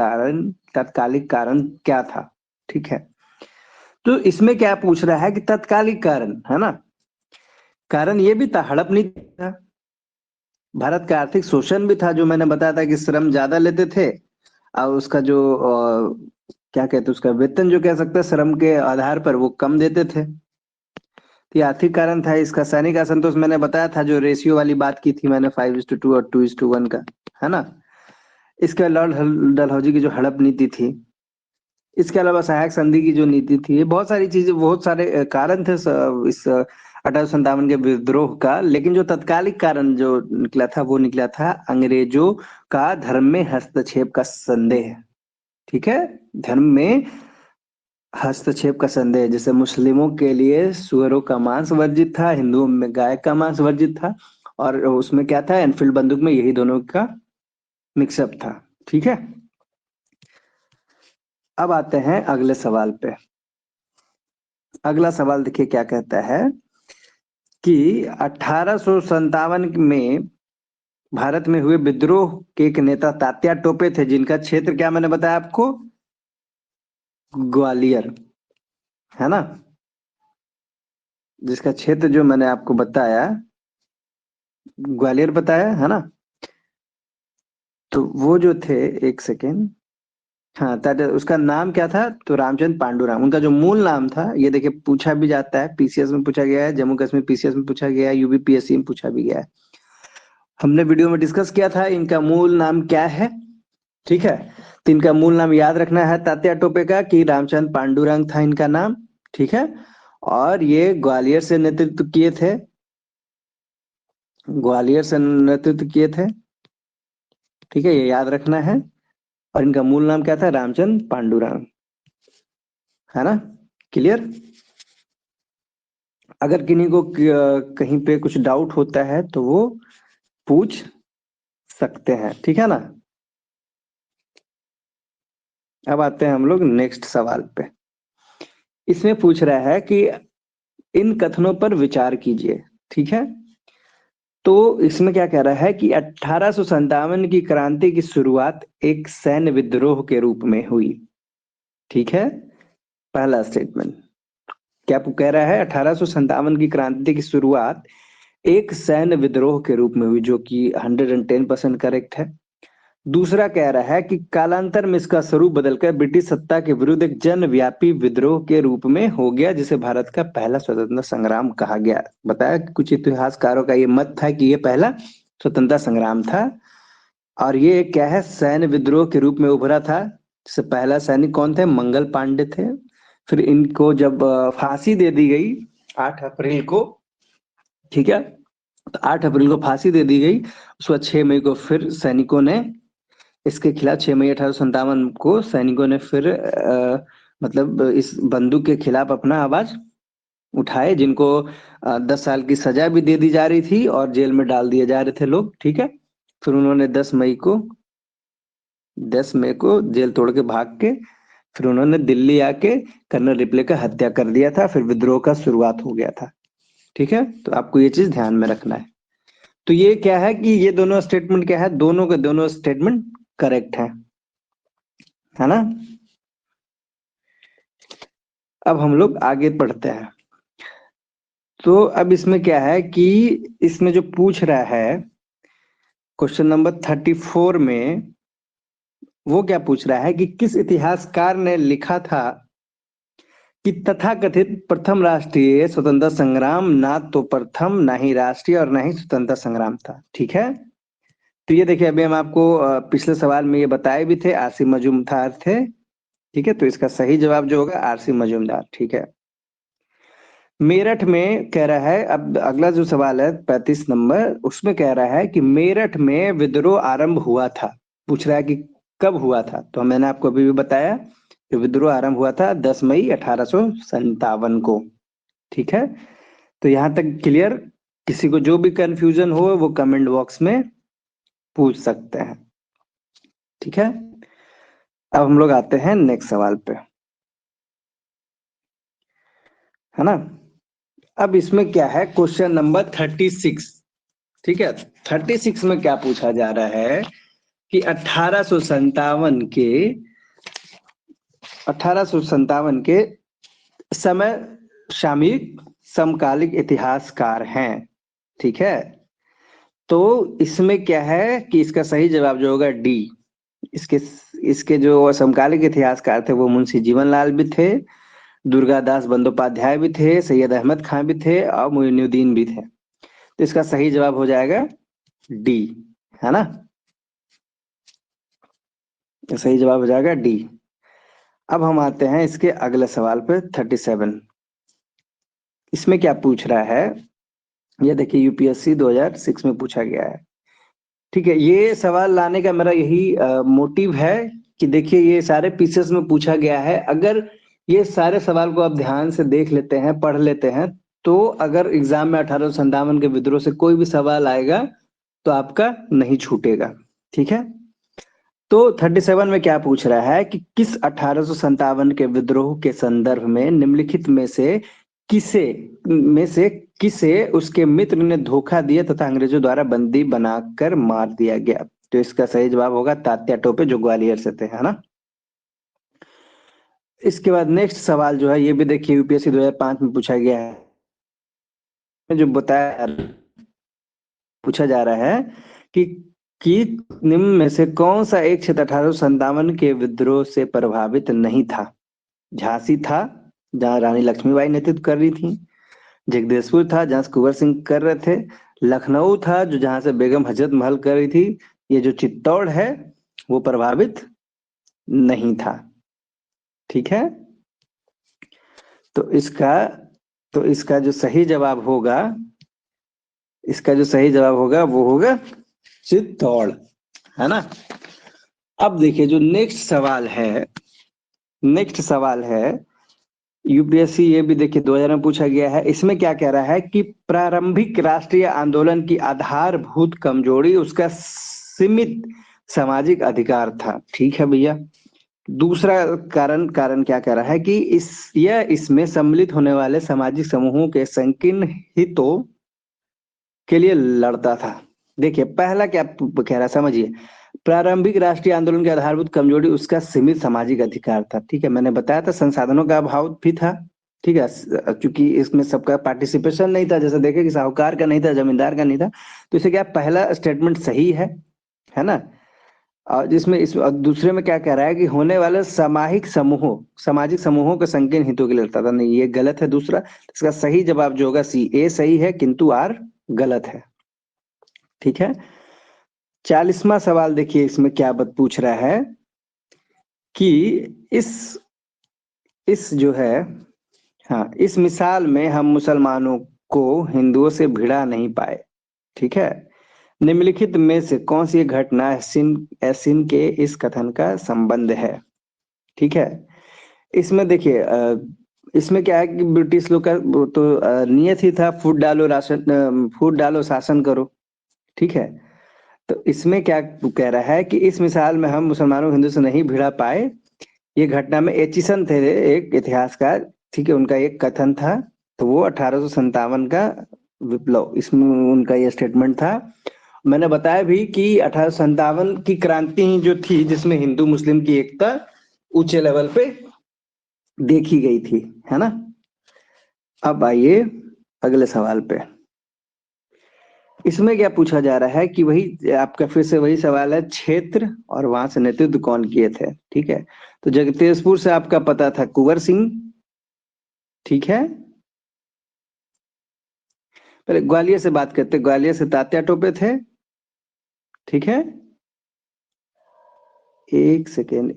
कारण क्या था? ठीक है, तो इसमें क्या पूछ रहा है कि तात्कालिक कारण, है ना? कारण ये भी था, हड़प नीति था, भारत का आर्थिक शोषण भी था, जो मैंने बताया था कि श्रम ज्यादा लेते थे और उसका जो क्या कहते हैं, उसका वेतन जो कह सकते हैं श्रम के आधार पर वो कम देते थे। तो ये आर्थिक कारण था। इसका सैनिक असंतोष मैंने बताया था, जो रेशियो वाली बात की थी मैंने, 5:2 और 2:1 का, है ना? इसके लॉर्ड डलहौजी की जो हड़प नीति थी, इसके अलावा सहायक संधि की जो नीति थी, बहुत सारी चीजें, बहुत सारे कारण थे इस 1857 के विद्रोह का। लेकिन जो तत्कालिक कारण जो निकला था वो निकला था अंग्रेजों का धर्म में हस्तक्षेप का संदेह। ठीक है, धर्म में हस्तक्षेप का संदेह, जैसे मुस्लिमों के लिए सुअरों का मांस वर्जित था, हिंदुओं में गाय का मांस वर्जित था, और उसमें क्या था, एनफील्ड बंदूक में यही दोनों का मिक्सअप था। ठीक है, अब आते हैं अगले सवाल पे। अगला सवाल देखिए क्या कहता है कि 1857 में भारत में हुए विद्रोह के एक नेता तात्या टोपे थे, जिनका क्षेत्र क्या मैंने बताया आपको, ग्वालियर, है ना? जिसका क्षेत्र जो मैंने आपको बताया, ग्वालियर बताया, है ना? तो वो जो थे, एक सेकेंड, हाँ, तात्या, उसका नाम क्या था? तो रामचंद्र पांडुरंग। उनका जो मूल नाम था, ये देखिए पूछा भी जाता है, पीसीएस में पूछा गया है, जम्मू कश्मीर पीसीएस में पूछा गया है, यूबीपीएससी में पूछा भी गया है। हमने वीडियो में डिस्कस किया था इनका मूल नाम क्या है। ठीक है, तो इनका मूल नाम याद रखना है तात्या टोपे का, कि रामचंद्र पांडुरंग था इनका नाम। ठीक है, और ये ग्वालियर से नेतृत्व किए थे, ग्वालियर से नेतृत्व किए थे। ठीक है, ये याद रखना है। और इनका मूल नाम क्या था? रामचंद्र पांडुरंग, है ना? क्लियर? अगर किन्हीं को कहीं पे कुछ डाउट होता है तो वो पूछ सकते हैं। ठीक है ना? अब आते हैं हम लोग नेक्स्ट सवाल पे। इसमें पूछ रहा है कि इन कथनों पर विचार कीजिए। ठीक है, तो इसमें क्या कह रहा है कि 1857 की क्रांति की शुरुआत एक सैन्य विद्रोह के रूप में हुई। ठीक है, पहला स्टेटमेंट क्या कह रहा है? 1857 की क्रांति की शुरुआत एक सैन्य विद्रोह के रूप में हुई, जो कि 110% करेक्ट है। दूसरा कह रहा है कि कालांतर में इसका स्वरूप बदलकर ब्रिटिश सत्ता के विरुद्ध एक जनव्यापी विद्रोह के रूप में हो गया, जिसे भारत का पहला स्वतंत्रता संग्राम कहा गया। बताया कि कुछ इतिहासकारों का ये मत था कि ये पहला स्वतंत्रता संग्राम था, और ये क्या है, सैन्य विद्रोह के रूप में उभरा था। इससे पहला सैनिक कौन थे? मंगल पांडे थे। फिर इनको जब फांसी दे दी गई 8 अप्रैल को, ठीक है, तो 8 अप्रैल को फांसी दे दी गई। उसके बाद 6 मई को फिर सैनिकों ने इसके खिलाफ, 6 मई 1857 को सैनिकों ने फिर मतलब इस बंदूक के खिलाफ अपना आवाज उठाए, जिनको 10 साल की सजा भी दे दी जा रही थी और जेल में डाल दिए जा रहे थे लोग। ठीक है, फिर उन्होंने 10 मई को जेल तोड़ के भाग के फिर उन्होंने दिल्ली आके कर्नल रिपले का हत्या कर दिया था। फिर विद्रोह का शुरुआत हो गया था। ठीक है, तो आपको ये चीज ध्यान में रखना है। तो ये क्या है कि ये दोनों स्टेटमेंट क्या है, दोनों के दोनों स्टेटमेंट करेक्ट है ना? अब हम लोग आगे बढ़ते हैं। तो अब इसमें क्या है कि इसमें जो पूछ रहा है क्वेश्चन नंबर 34 में, वो क्या पूछ रहा है कि किस इतिहासकार ने लिखा था कि तथाकथित प्रथम राष्ट्रीय स्वतंत्रता संग्राम ना तो प्रथम, ना ही राष्ट्रीय और ना ही स्वतंत्रता संग्राम था। ठीक है, तो ये देखिए, अभी हम आपको पिछले सवाल में ये बताए भी थे, आरसी मजूमदार थे। ठीक है, तो इसका सही जवाब जो होगा आरसी मजूमदार। ठीक है, मेरठ में कह रहा है, अब अगला जो सवाल है 35 नंबर, उसमें कह रहा है कि मेरठ में विद्रोह आरंभ हुआ था। पूछ रहा है कि कब हुआ था। तो मैंने आपको अभी भी बताया कि विद्रोह आरंभ हुआ था 10 मई 1857 को। ठीक है, तो यहाँ तक क्लियर। किसी को जो भी कंफ्यूजन हो वो कमेंट बॉक्स में पूछ सकते हैं। ठीक है, अब हम लोग आते हैं नेक्स्ट सवाल पे, है ना। अब इसमें क्या है, क्वेश्चन नंबर 36। ठीक है, 36 में क्या पूछा जा रहा है कि 1857 के समय शामिल समकालिक इतिहासकार हैं। ठीक है, तो इसमें क्या है कि इसका सही जवाब जो होगा डी। इसके इसके जो समकालिक इतिहासकार थे वो मुंशी जीवनलाल भी थे, दुर्गादास बंदोपाध्याय भी थे, सैयद अहमद खान भी थे और मोइनुद्दीन भी थे। तो इसका सही जवाब हो जाएगा डी, है ना। सही जवाब हो जाएगा डी। अब हम आते हैं इसके अगले सवाल पे 37। इसमें क्या पूछ रहा है, ये देखिए यूपीएससी 2006 में पूछा गया है। ठीक है, ये सवाल लाने का मेरा यही मोटिव है कि देखिए ये सारे पीसेस में पूछा गया है। अगर ये सारे सवाल को आप ध्यान से देख लेते हैं, पढ़ लेते हैं, तो अगर एग्जाम में 1857 के विद्रोह से कोई भी सवाल आएगा तो आपका नहीं छूटेगा। ठीक है, तो 37 में क्या पूछ रहा है कि किस 1857 के विद्रोह के संदर्भ में निम्नलिखित किसे में से किसे उसके मित्र ने धोखा दिया तथा अंग्रेजों द्वारा बंदी बनाकर मार दिया गया। तो इसका सही जवाब होगा तात्या टोपे, जो ग्वालियर से थे, है ना। इसके बाद नेक्स्ट सवाल जो है ये भी देखिए यूपीएससी 2005 में पूछा गया है। जो बताया पूछा जा रहा है कि कि निम्न में से कौन सा एक क्षेत्र 1857 के विद्रोह से प्रभावित नहीं था। झांसी था, जहां रानी लक्ष्मीबाई नेतृत्व कर रही थी। जगदीशपुर था, जहां से कुंवर सिंह कर रहे थे। लखनऊ था, जो जहां से बेगम हजरत महल कर रही थी। ये जो चित्तौड़ है वो प्रभावित नहीं था। ठीक है, तो इसका तो इसका जो सही जवाब होगा, इसका जो सही जवाब होगा वो होगा चित्तौड़, है ना। अब देखिए जो नेक्स्ट सवाल है यूपीएससी, ये भी देखिए 2000 में पूछा गया है। इसमें क्या कह रहा है कि प्रारंभिक राष्ट्रीय आंदोलन की आधारभूत कमजोरी उसका सीमित सामाजिक अधिकार था। ठीक है भैया। दूसरा कारण कारण क्या कह रहा है कि इसमें सम्मिलित होने वाले सामाजिक समूहों के संकीर्ण हितों के लिए लड़ता था। देखिए पहला क्या कह रहा है, समझिए। प्रारंभिक राष्ट्रीय आंदोलन की आधारभूत कमजोरी उसका सीमित सामाजिक अधिकार था। ठीक है, मैंने बताया था संसाधनों का अभाव भी था। ठीक है, क्योंकि इसमें सबका पार्टिसिपेशन नहीं था। जैसे देखे कि साहूकार का नहीं था, जमींदार का नहीं था। तो इसे क्या, पहला स्टेटमेंट सही है ना। और जिसमें इस और दूसरे में क्या कह रहा है कि होने वाले सामाजिक समूहों के संकीर्ण हितों के लिए लड़ता था। नहीं, ये गलत है दूसरा। इसका सही जवाब जो होगा सी, ए सही है किंतु आर गलत है। ठीक है, 40वां सवाल देखिए इसमें क्या बत पूछ रहा है कि इस इस जो है, हाँ, इस मिसाल में हम मुसलमानों को हिंदुओं से भिड़ा नहीं पाए। ठीक है, निम्नलिखित में से कौन सी घटना एसिन के इस कथन का संबंध है। ठीक है, इसमें देखिए इसमें क्या है कि ब्रिटिश लोग का वो तो नियत ही था, फूट डालो शासन करो। ठीक है, तो इसमें क्या कह रहा है कि इस मिसाल में हम मुसलमानों को हिंदू से नहीं भिड़ा पाए। ये घटना में एचिसन थे, एक इतिहासकार। ठीक है, उनका एक कथन था। तो वो 1857 का विप्लव, इसमें उनका ये स्टेटमेंट था। मैंने बताया भी कि 1857 की क्रांति ही जो थी जिसमें हिंदू मुस्लिम की एकता ऊंचे लेवल पे देखी गई थी, है ना। अब आइए अगले सवाल पे। इसमें क्या पूछा जा रहा है कि वही आपका फिर से वही सवाल है, क्षेत्र और वहां से नेतृत्व कौन किए थे। ठीक है, तो जगदीशपुर से आपका पता था कुंवर सिंह। ठीक है, पहले ग्वालियर से बात करते, ग्वालियर से तात्या टोपे थे। ठीक है, एक सेकेंड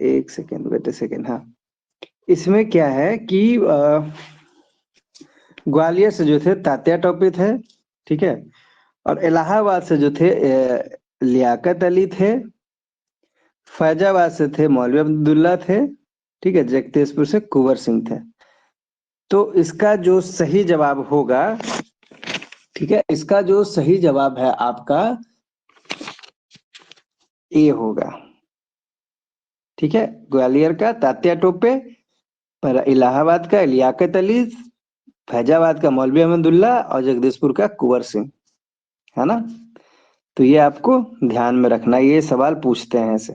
वेट ए सेकेंड। हाँ, इसमें क्या है कि ग्वालियर से जो थे तात्या टोपे थे, ठीक है। और इलाहाबाद से जो थे लियाकत अली थे। फैजाबाद से थे मौलवी अब्दुल्ला थे, ठीक है। जगदीशपुर से कुंवर सिंह थे। तो इसका जो सही जवाब होगा, ठीक है, इसका जो सही जवाब है आपका ए होगा, ठीक है। ग्वालियर का तात्या टोपे, पर इलाहाबाद का लियाकत अली, फैजाबाद का मौलवी अहमदुल्ला और जगदीशपुर का कुंवर सिंह, है ना। तो ये आपको ध्यान में रखना, ये सवाल पूछते हैं ऐसे।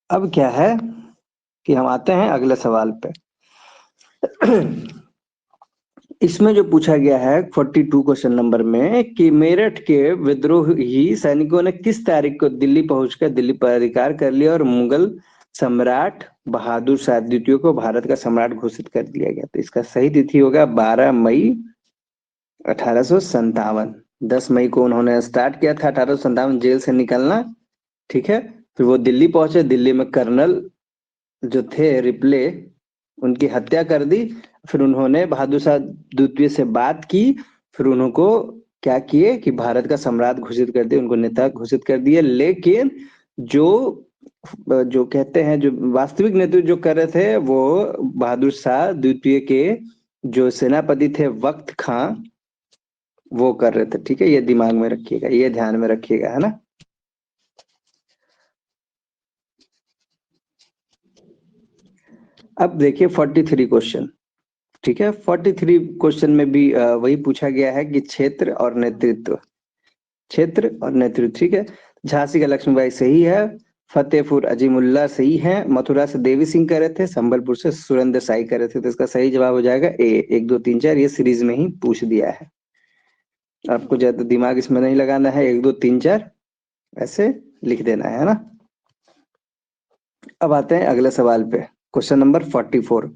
अब क्या है कि हम आते हैं अगले सवाल पे। इसमें जो पूछा गया है 42 क्वेश्चन नंबर में कि मेरठ के विद्रोही सैनिकों ने किस तारीख को दिल्ली पहुंचकर दिल्ली पर अधिकार कर लिया और मुगल सम्राट बहादुर शाह द्वितीय को भारत का सम्राट घोषित कर दिया गया। तो इसका सही तिथि होगा 12 मई 1857। 10 मई को उन्होंने स्टार्ट किया था 1857 जेल से निकलना, ठीक है। फिर वो दिल्ली पहुंचे, दिल्ली में कर्नल जो थे रिप्ले, उनकी हत्या कर दी। फिर उन्होंने बहादुर शाह द्वितीय से बात की, फिर उनको क्या किए कि भारत का सम्राट घोषित कर दिए, उनको नेता घोषित कर दिए। लेकिन जो जो कहते हैं जो वास्तविक नेतृत्व जो कर रहे थे वो बहादुर शाह द्वितीय के जो सेनापति थे वक्त खां, वो कर रहे थे, ठीक है। ये दिमाग में रखिएगा, ये ध्यान में रखिएगा, है ना। अब देखिए 43 क्वेश्चन, ठीक है। 43 क्वेश्चन में भी वही पूछा गया है कि क्षेत्र और नेतृत्व, क्षेत्र और नेतृत्व, ठीक है। झांसी का लक्ष्मीबाई सही है, फतेहपुर अजीमुल्ला सही है, मथुरा से देवी सिंह कर रहे थे, संबलपुर से सुरेंद्र साई कर रहे थे। तो इसका सही जवाब हो जाएगा ए। 1 2 3 4 ये सीरीज में ही पूछ दिया है, आपको ज्यादा दिमाग इसमें नहीं लगाना है। 1 2 3 4 ऐसे लिख देना है ना। अब आते हैं अगले सवाल पे, क्वेश्चन नंबर 44।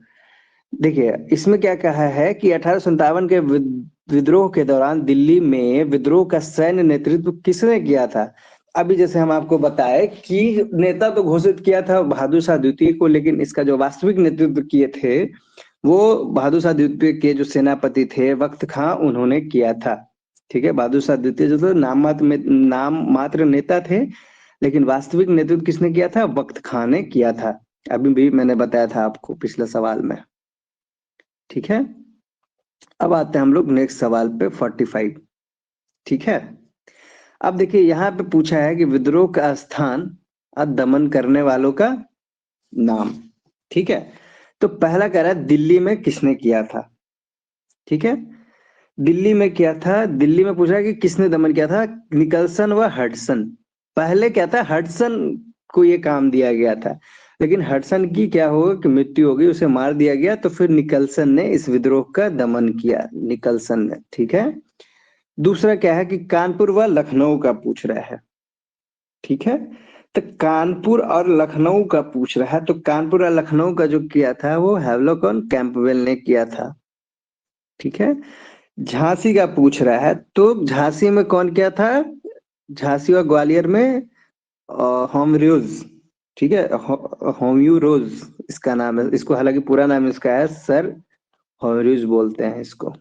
देखिए इसमें क्या कहा है कि 1857 के विद्रोह के दौरान दिल्ली में विद्रोह का सैन्य नेतृत्व किसने किया था। अभी जैसे हम आपको बताए कि नेता तो घोषित किया था बहादुर शाह द्वितीय को, लेकिन इसका जो वास्तविक नेतृत्व किए थे वो बहादुर शाह द्वितीय के जो सेनापति थे वक्त खां, उन्होंने किया था, ठीक है। बहादुर शाह द्वितीय जो तो नाम मात्र नेता थे, लेकिन वास्तविक नेतृत्व किसने किया था, वक्त खां ने किया था। अभी भी मैंने बताया था आपको पिछले सवाल में, ठीक है। अब आते हैं हम लोग नेक्स्ट सवाल पे 45, ठीक है। अब देखिए यहाँ पे पूछा है कि विद्रोह का स्थान और दमन करने वालों का नाम, ठीक है। तो पहला कह रहा है दिल्ली में किसने किया था, ठीक है। दिल्ली में किया था, दिल्ली में पूछा है कि किसने दमन किया था, निकलसन व हडसन। पहले क्या था, हडसन को ये काम दिया गया था, लेकिन हडसन की क्या होगा कि मृत्यु हो गई, उसे मार दिया गया। तो फिर निकलसन ने इस विद्रोह का दमन किया, निकलसन ने, ठीक है। दूसरा क्या है कि कानपुर व लखनऊ का पूछ रहा है, ठीक है। तो कानपुर और लखनऊ का पूछ रहा है, तो कानपुर और लखनऊ का जो किया था वो हैवलॉक और कैंपबेल ने किया था, ठीक है। झांसी का पूछ रहा है, तो झांसी में कौन किया था, झांसी और ग्वालियर में होमरोज, ठीक है। होम्यूरोज इसका नाम है, इसको हालांकि पूरा नाम इसका है सर होमरोज बोलते हैं इसको,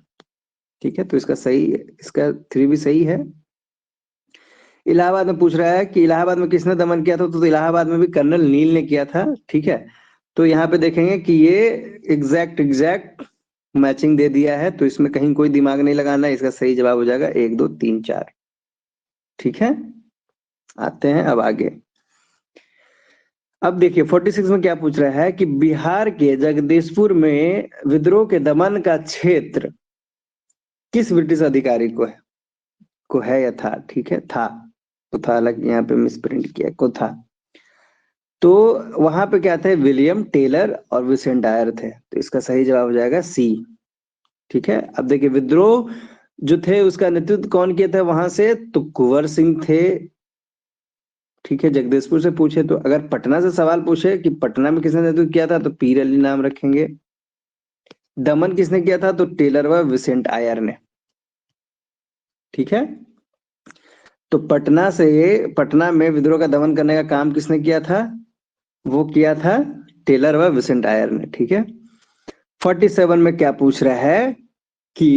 ठीक है। तो इसका सही, इसका 3 भी सही है। इलाहाबाद में पूछ रहा है कि इलाहाबाद में किसने दमन किया था, तो इलाहाबाद में भी कर्नल नील ने किया था, ठीक है। तो यहाँ पे देखेंगे कि ये एग्जैक्ट मैचिंग दे दिया है, तो इसमें कहीं कोई दिमाग नहीं लगाना है। इसका सही जवाब हो जाएगा 1 2 3 4, ठीक है। आते हैं अब आगे। अब देखिए 46 में क्या पूछ रहा है कि बिहार के जगदीशपुर में विद्रोह के दमन का क्षेत्र किस ब्रिटिश अधिकारी को है या था, ठीक है। था, तो था, हालांकि यहाँ पे मिसप्रिंट किया, को था। तो वहां पे क्या थे, विलियम टेलर और विंसेंट डायर थे। तो इसका सही जवाब हो जाएगा सी, ठीक है। अब देखिए विद्रोह जो थे उसका नेतृत्व कौन किया था वहां से, तो कुंवर सिंह थे, ठीक है। जगदीशपुर से पूछे तो, अगर पटना से सवाल पूछे कि पटना में किसने नेतृत्व किया था, तो पीर अली नाम रखेंगे। दमन किसने किया था, तो टेलर व विंसेंट आयर ने, ठीक है। तो पटना में विद्रोह का दमन करने का काम किसने किया था, वो किया था टेलर व विंसेंट आयर ने, ठीक है। 47 में क्या पूछ रहा है कि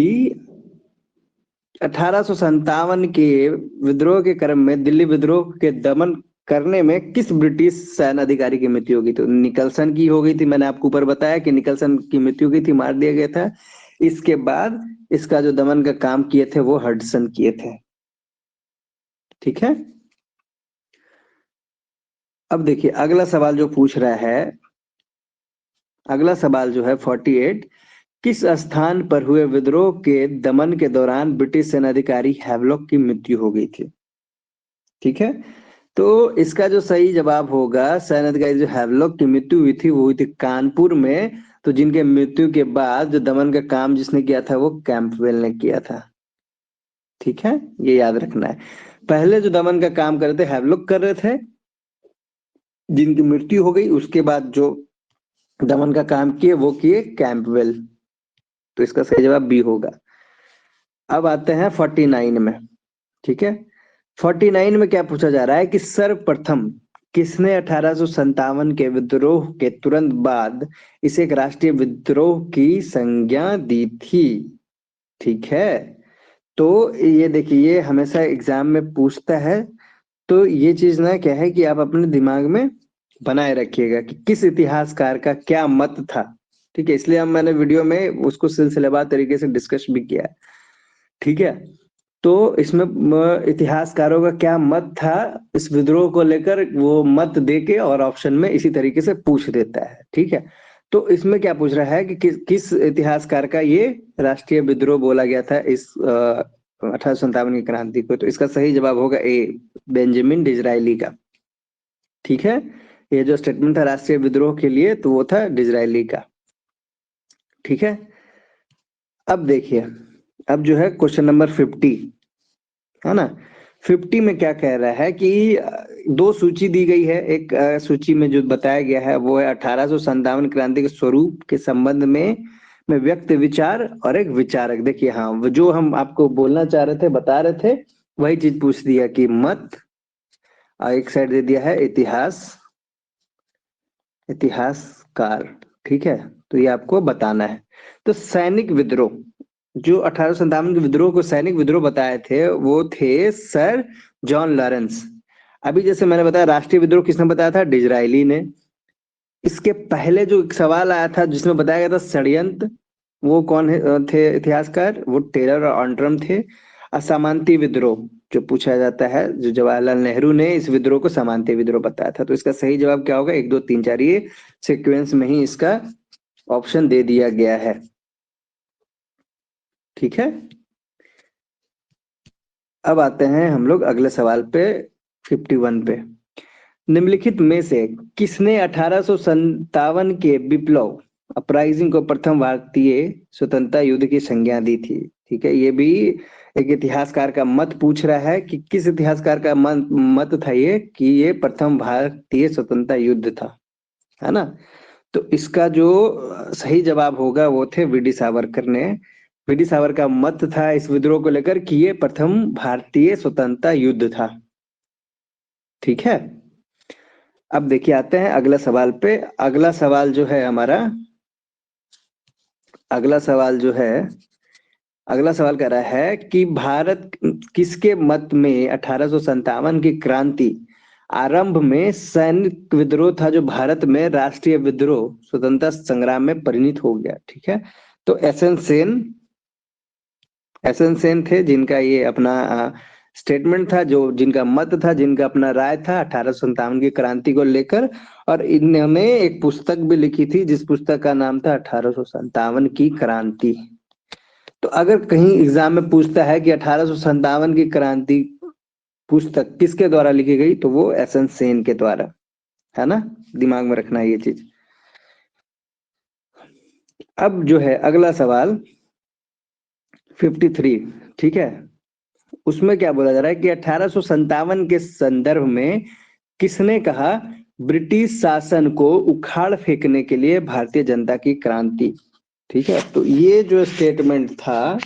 1857 के विद्रोह के क्रम में दिल्ली विद्रोह के दमन करने में किस ब्रिटिश सैन्य अधिकारी की मृत्यु हो गई? तो निकलसन की हो गई थी, मैंने आपको ऊपर बताया कि निकलसन की मृत्यु हुई थी, मार दिया गया था। इसके बाद इसका जो दमन का काम किए थे वो हडसन किए थे। ठीक है, अब देखिए अगला सवाल जो पूछ रहा है, अगला सवाल जो है 48, किस स्थान पर हुए विद्रोह के दमन के दौरान ब्रिटिश सेनाधिकारी हैवलॉक की मृत्यु हो गई थी? ठीक है, तो इसका जो सही जवाब होगा, सेनाधिकारी जो हैवलॉक की मृत्यु हुई थी वो हुई थी कानपुर में। तो जिनके मृत्यु के बाद जो दमन का काम जिसने किया था वो कैंपबेल ने किया था। ठीक है, ये याद रखना है। पहले जो दमन का काम कर रहे थे हैवलॉक कर रहे थे, जिनकी मृत्यु हो गई उसके बाद जो दमन का काम किए वो किए कैंपबेल। तो इसका सही जवाब बी होगा। अब आते हैं 49 में। ठीक है, 49 में क्या पूछा जा रहा है कि सर्वप्रथम किसने 1857 के विद्रोह के तुरंत बाद इसे एक राष्ट्रीय विद्रोह की संज्ञा दी थी? ठीक है, तो ये देखिए ये हमेशा एग्जाम में पूछता है, तो ये चीज ना क्या है कि आप अपने दिमाग में बनाए रखिएगा कि किस इतिहासकार का क्या मत था। ठीक है, इसलिए हम मैंने वीडियो में उसको सिलसिलेवार तरीके से डिस्कस भी किया है। ठीक है, तो इसमें इतिहासकारों का क्या मत था इस विद्रोह को लेकर, वो मत देके और ऑप्शन में इसी तरीके से पूछ देता है। ठीक है, तो इसमें क्या पूछ रहा है कि किस इतिहासकार का ये राष्ट्रीय विद्रोह बोला गया था इस 1857 की क्रांति को? तो इसका सही जवाब होगा ए, बेंजामिन डिज़रायली का। ठीक है, ये जो स्टेटमेंट था राष्ट्रीय विद्रोह के लिए तो वो था डिज़रायली का। ठीक है, अब देखिए अब जो है क्वेश्चन नंबर 50 है ना। 50 में क्या कह रहा है कि दो सूची दी गई है। एक सूची में जो बताया गया है वो है 1857 क्रांति के स्वरूप के संबंध में व्यक्त विचार और एक विचारक। देखिए हाँ, जो हम आपको बोलना चाह रहे थे बता रहे थे वही चीज पूछ दिया कि मत, और एक साइड दे दिया है इतिहासकार। ठीक है, तो ये आपको बताना है। तो सैनिक विद्रोह, जो 1857 के विद्रोह को सैनिक विद्रोह बताए थे वो थे सर जॉन लॉरेंस। अभी जैसे मैंने बताया राष्ट्रीय विद्रोह किसने बताया था? डिज़रायली ने। इसके पहले जो एक सवाल आया था जिसमें बताया गया था षड्यंत्र, वो कौन थे इतिहासकार? वो टेलर और ऑन्ट्रम थे। असामंती विद्रोह जो पूछा जाता है, जो जवाहरलाल नेहरू ने इस विद्रोह को सामंती विद्रोह बताया था। तो इसका सही जवाब क्या होगा? 1 2 3 4, ये सीक्वेंस में ही इसका ऑप्शन दे दिया गया है। ठीक है, अब आते हैं हम लोग अगले सवाल पे 51 पे। निम्नलिखित में से किसने 1857 के विप्लव अपराइजिंग को प्रथम भारतीय स्वतंत्रता युद्ध की संज्ञा दी थी? ठीक है, ये भी एक इतिहासकार का मत पूछ रहा है कि किस इतिहासकार का मत था ये कि ये प्रथम भारतीय स्वतंत्रता युद्ध था, है ना। तो इसका जो सही जवाब होगा वो थे वीडी सावरकर ने। वीडी सावरकर का मत था इस विद्रोह को लेकर कि ये प्रथम भारतीय स्वतंत्रता युद्ध था। ठीक है, अब देखिए आते हैं अगला सवाल पे। अगला सवाल जो है हमारा, अगला सवाल जो है, अगला सवाल कह रहा है कि भारत किसके मत में 1857 की क्रांति आरंभ में सैनिक विद्रोह था जो भारत में राष्ट्रीय विद्रोह स्वतंत्रता संग्राम में परिणत हो गया? ठीक है, तो एस एन सेन थे जिनका ये अपना स्टेटमेंट था, जो जिनका मत था, जिनका अपना राय था 1857 की क्रांति को लेकर। और इन्होंने एक पुस्तक भी लिखी थी जिस पुस्तक का नाम था 1857 की क्रांति। तो अगर कहीं एग्जाम में पूछता है कि 1857 की क्रांति पुस्तक किसके द्वारा लिखी गई, तो वो एस एन सेन के द्वारा, है ना। दिमाग में रखना है ये चीज। अब जो है अगला सवाल 53, ठीक है, उसमें क्या बोला जा रहा है कि 1857 के संदर्भ में किसने कहा ब्रिटिश शासन को उखाड़ फेंकने के लिए भारतीय जनता की क्रांति? ठीक है, तो ये जो स्टेटमेंट था,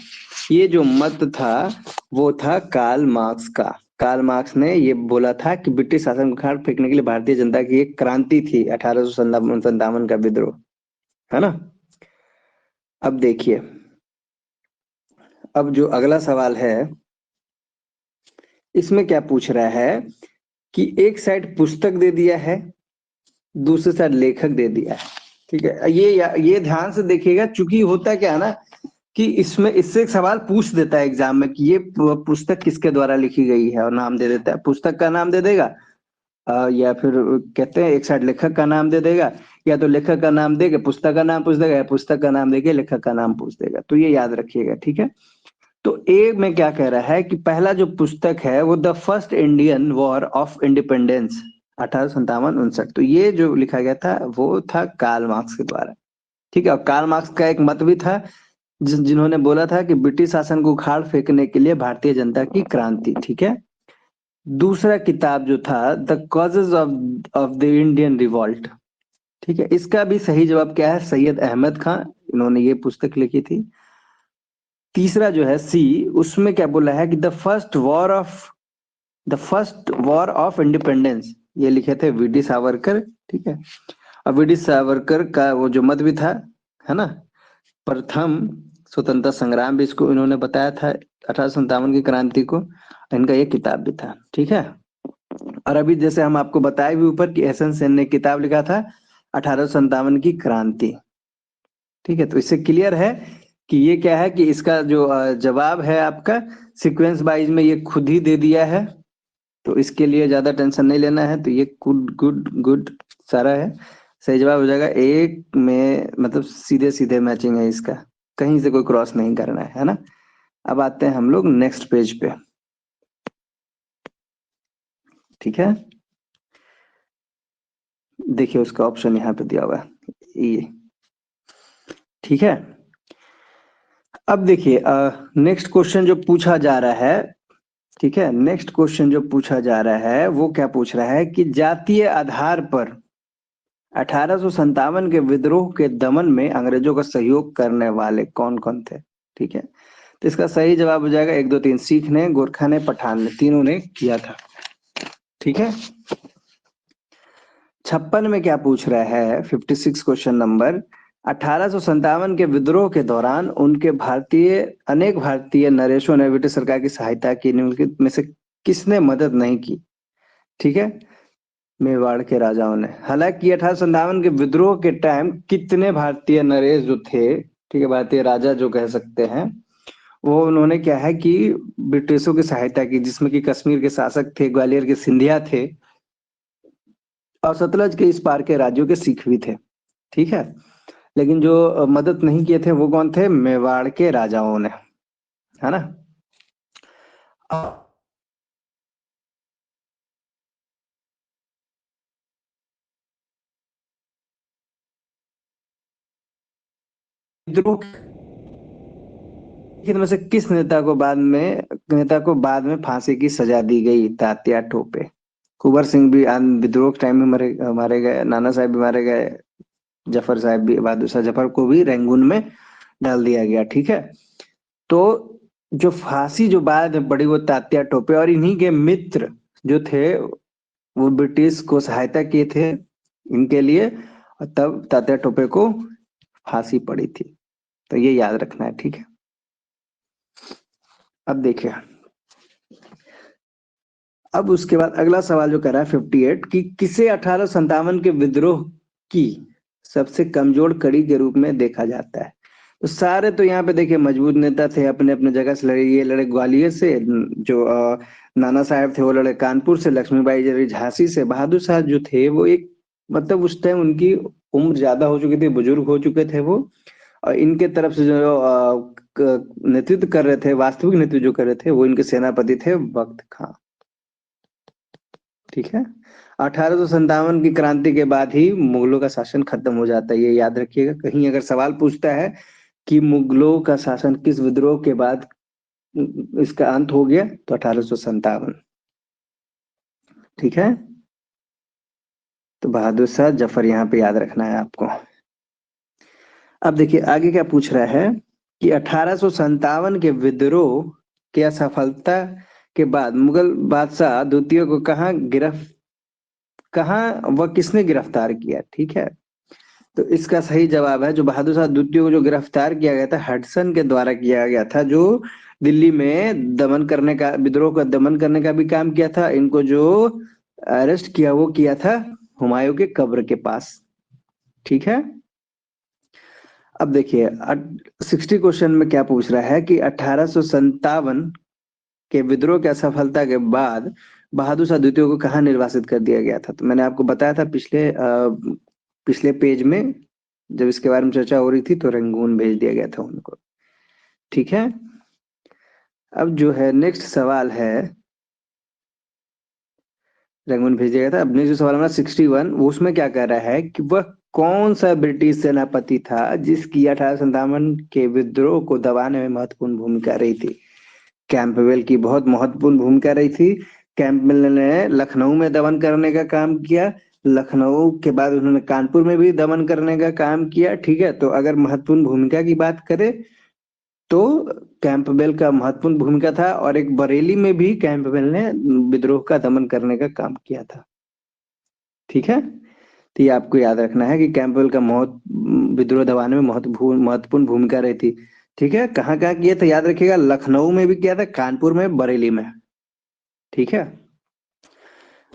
ये जो मत था वो था कार्ल मार्क्स का। कार्ल मार्क्स ने ये बोला था कि ब्रिटिश शासन को उखाड़ फेंकने के लिए भारतीय जनता की एक क्रांति थी 1857 का विद्रोह, है ना। अब देखिए, अब जो अगला सवाल है इसमें क्या पूछ रहा है कि एक साइड पुस्तक दे दिया है, दूसरी साइड लेखक दे दिया है। ठीक है, ये ध्यान से देखिएगा, चूंकि होता क्या है ना कि इसमें इससे एक सवाल पूछ देता है एग्जाम में कि ये पुस्तक किसके द्वारा लिखी गई है, और नाम दे देता है, पुस्तक का नाम दे देगा, या फिर कहते हैं एक साइड लेखक का नाम दे देगा, या तो लेखक का नाम देके पुस्तक का नाम पूछ देगा, या पुस्तक का नाम देके लेखक का नाम पूछ देगा। तो ये याद रखिएगा, ठीक है। तो ए में क्या कह रहा है कि पहला जो पुस्तक है वो the first Indian war of independence 1857-59, तो ये जो लिखा गया था वो था कार्ल मार्क्स के द्वारा। ठीक है, और कार्ल मार्क्स का एक मत भी था जिन्होंने बोला था कि ब्रिटिश शासन को उखाड़ फेंकने के लिए भारतीय जनता की क्रांति। ठीक है, दूसरा किताब जो था the causes of the Indian revolt. ठीक है, इसका भी सही जवाब क्या है, सैयद अहमद खान, इन्होंने ये पुस्तक लिखी थी। तीसरा जो है सी, उसमें क्या बोला है कि the first war of independence, ये लिखे थे वीडी सावरकर। ठीक है, और वीडी सावरकर का वो जो मत भी था, है ना, प्रथम स्वतंत्रता संग्राम भी इसको इन्होंने बताया था 1857 की क्रांति को, इनका ये किताब भी था। ठीक है, और अभी जैसे हम आपको बताए भी ऊपर कि एस एन सेन ने किताब लिखा था 1857 की क्रांति। ठीक है, तो इससे क्लियर है कि ये क्या है कि इसका जो जवाब है आपका सीक्वेंस वाइज में ये खुद ही दे दिया है, तो इसके लिए ज्यादा टेंशन नहीं लेना है। तो ये गुड गुड गुड सारा है, सही जवाब हो जाएगा एक में, मतलब सीधे सीधे मैचिंग है इसका, कहीं से कोई क्रॉस नहीं करना है ना। अब आते हैं हम लोग नेक्स्ट पेज पे। ठीक है, देखिए उसका ऑप्शन यहाँ पे दिया हुआ है ये। ठीक है, अब देखिए नेक्स्ट क्वेश्चन जो पूछा जा रहा है, ठीक है, नेक्स्ट क्वेश्चन जो पूछा जा रहा है वो क्या पूछ रहा है कि जातीय आधार पर 1857 के विद्रोह के दमन में अंग्रेजों का सहयोग करने वाले कौन कौन थे। ठीक है, तो इसका सही जवाब हो जाएगा 1 2 3, सिख ने, गोरखा ने, पठान ने, तीनों ने किया था। ठीक है, 56 में क्या पूछ रहा है, 56 क्वेश्चन नंबर, 1857 के विद्रोह के दौरान अनेक भारतीय नरेशों ने ब्रिटिश सरकार की सहायता की, निम्नलिखित में से किसने मदद नहीं की। ठीक है, मेवाड़ के राजाओं ने। हालांकि 1857 के विद्रोह के टाइम कितने भारतीय नरेश जो थे, ठीक है, भारतीय राजा जो कह सकते हैं, वो उन्होंने क्या है कि ब्रिटिशों की सहायता की, जिसमें कि कश्मीर के शासक थे, ग्वालियर के सिंधिया थे, और सतलज के इस पार के राज्यों के सिख भी थे। ठीक है, लेकिन जो मदद नहीं किए थे वो कौन थे, मेवाड़ के राजाओं ने, है ना। विद्रोह में से किस नेता को बाद में फांसी की सजा दी गई, तात्या टोपे। कुंवर सिंह भी विद्रोह के टाइम में मारे गए, नाना साहब भी मारे गए, जफर साहब भी, बहादुर शाह जफर को भी रंगून में डाल दिया गया। ठीक है, तो जो फांसी जो बाद में पड़ी वो तात्या टोपे और इन्हीं के मित्र जो थे वो ब्रिटिश को सहायता किए थे इनके लिए, और तब तात्या टोपे को फांसी पड़ी थी। तो ये याद रखना है। ठीक है, अब देखिए, अब उसके बाद अगला सवाल जो कर रहा है 58 कि किसे 1857 के विद्रोह की सबसे कमजोर कड़ी के रूप में देखा जाता है। तो सारे तो यहाँ पे देखिए मजबूत नेता थे, अपने अपने जगह से लड़े। ये लड़े ग्वालियर से, जो नाना साहब थे वो लड़े कानपुर से, लक्ष्मीबाई लड़ी झांसी से, बहादुर शाह जो थे वो एक, मतलब उस टाइम उनकी उम्र ज्यादा हो चुकी थी, बुजुर्ग हो चुके थे वो, और इनके तरफ से जो नेतृत्व कर रहे थे, वास्तविक नेतृत्व जो कर रहे थे, वो इनके सेनापति थे बख्त खां। ठीक है, 1857 की क्रांति के बाद ही मुगलों का शासन खत्म हो जाता है, ये याद रखिएगा। कहीं अगर सवाल पूछता है कि मुगलों का शासन किस विद्रोह के बाद इसका अंत हो गया, तो 1857। ठीक है, तो बहादुर शाह जफर यहाँ पे याद रखना है आपको। अब देखिए आगे क्या पूछ रहा है कि 1857 के विद्रोह की असफलता के बाद मुगल बादशाह द्वितीय को कहाँ व किसने गिरफ्तार किया। ठीक है, तो इसका सही जवाब है, जो बहादुर शाह द्वितीय को जो गिरफ्तार किया गया था हडसन के द्वारा किया गया था, जो दिल्ली में दमन करने का, विद्रोह का दमन करने का भी काम किया था। इनको जो अरेस्ट किया वो किया था हुमायूं के कब्र के पास। ठीक है। अब देखिए 60 क्वेश्चन में क्या पूछ रहा है कि 1857 के विद्रोह की असफलता के बाद बहादुर शाह द्वितीय को कहाँ निर्वासित कर दिया गया था। तो मैंने आपको बताया था पिछले पेज में, जब इसके बारे में चर्चा हो रही थी, तो रंगून भेज दिया गया था उनको। ठीक है। अब जो है नेक्स्ट सवाल है, रंगून भेज दिया गया था। अब नेक्स्ट जो सवाल हमारा 61, वो उसमें क्या कह रहा है कि वह कौन सा ब्रिटिश सेनापति था जिसकी 1857 के विद्रोह को दबाने में महत्वपूर्ण भूमिका रही थी। कैंपबेल की बहुत महत्वपूर्ण भूमिका रही थी। कैंपबेल ने लखनऊ में दमन करने का काम किया, लखनऊ के बाद उन्होंने कानपुर में भी दमन करने का काम किया। ठीक है। तो अगर महत्वपूर्ण भूमिका की बात करें तो कैंपबेल का महत्वपूर्ण भूमिका था, और एक बरेली में भी कैंपबेल ने विद्रोह का दमन करने का काम किया था। ठीक है। तो ये आपको याद रखना है कि कैंपबेल का विद्रोह दबाने में महत्वपूर्ण भूमिका रही थी। ठीक है। कहाँ कहाँ किया था याद रखिएगा, लखनऊ में भी किया था, कानपुर में, बरेली में। ठीक है।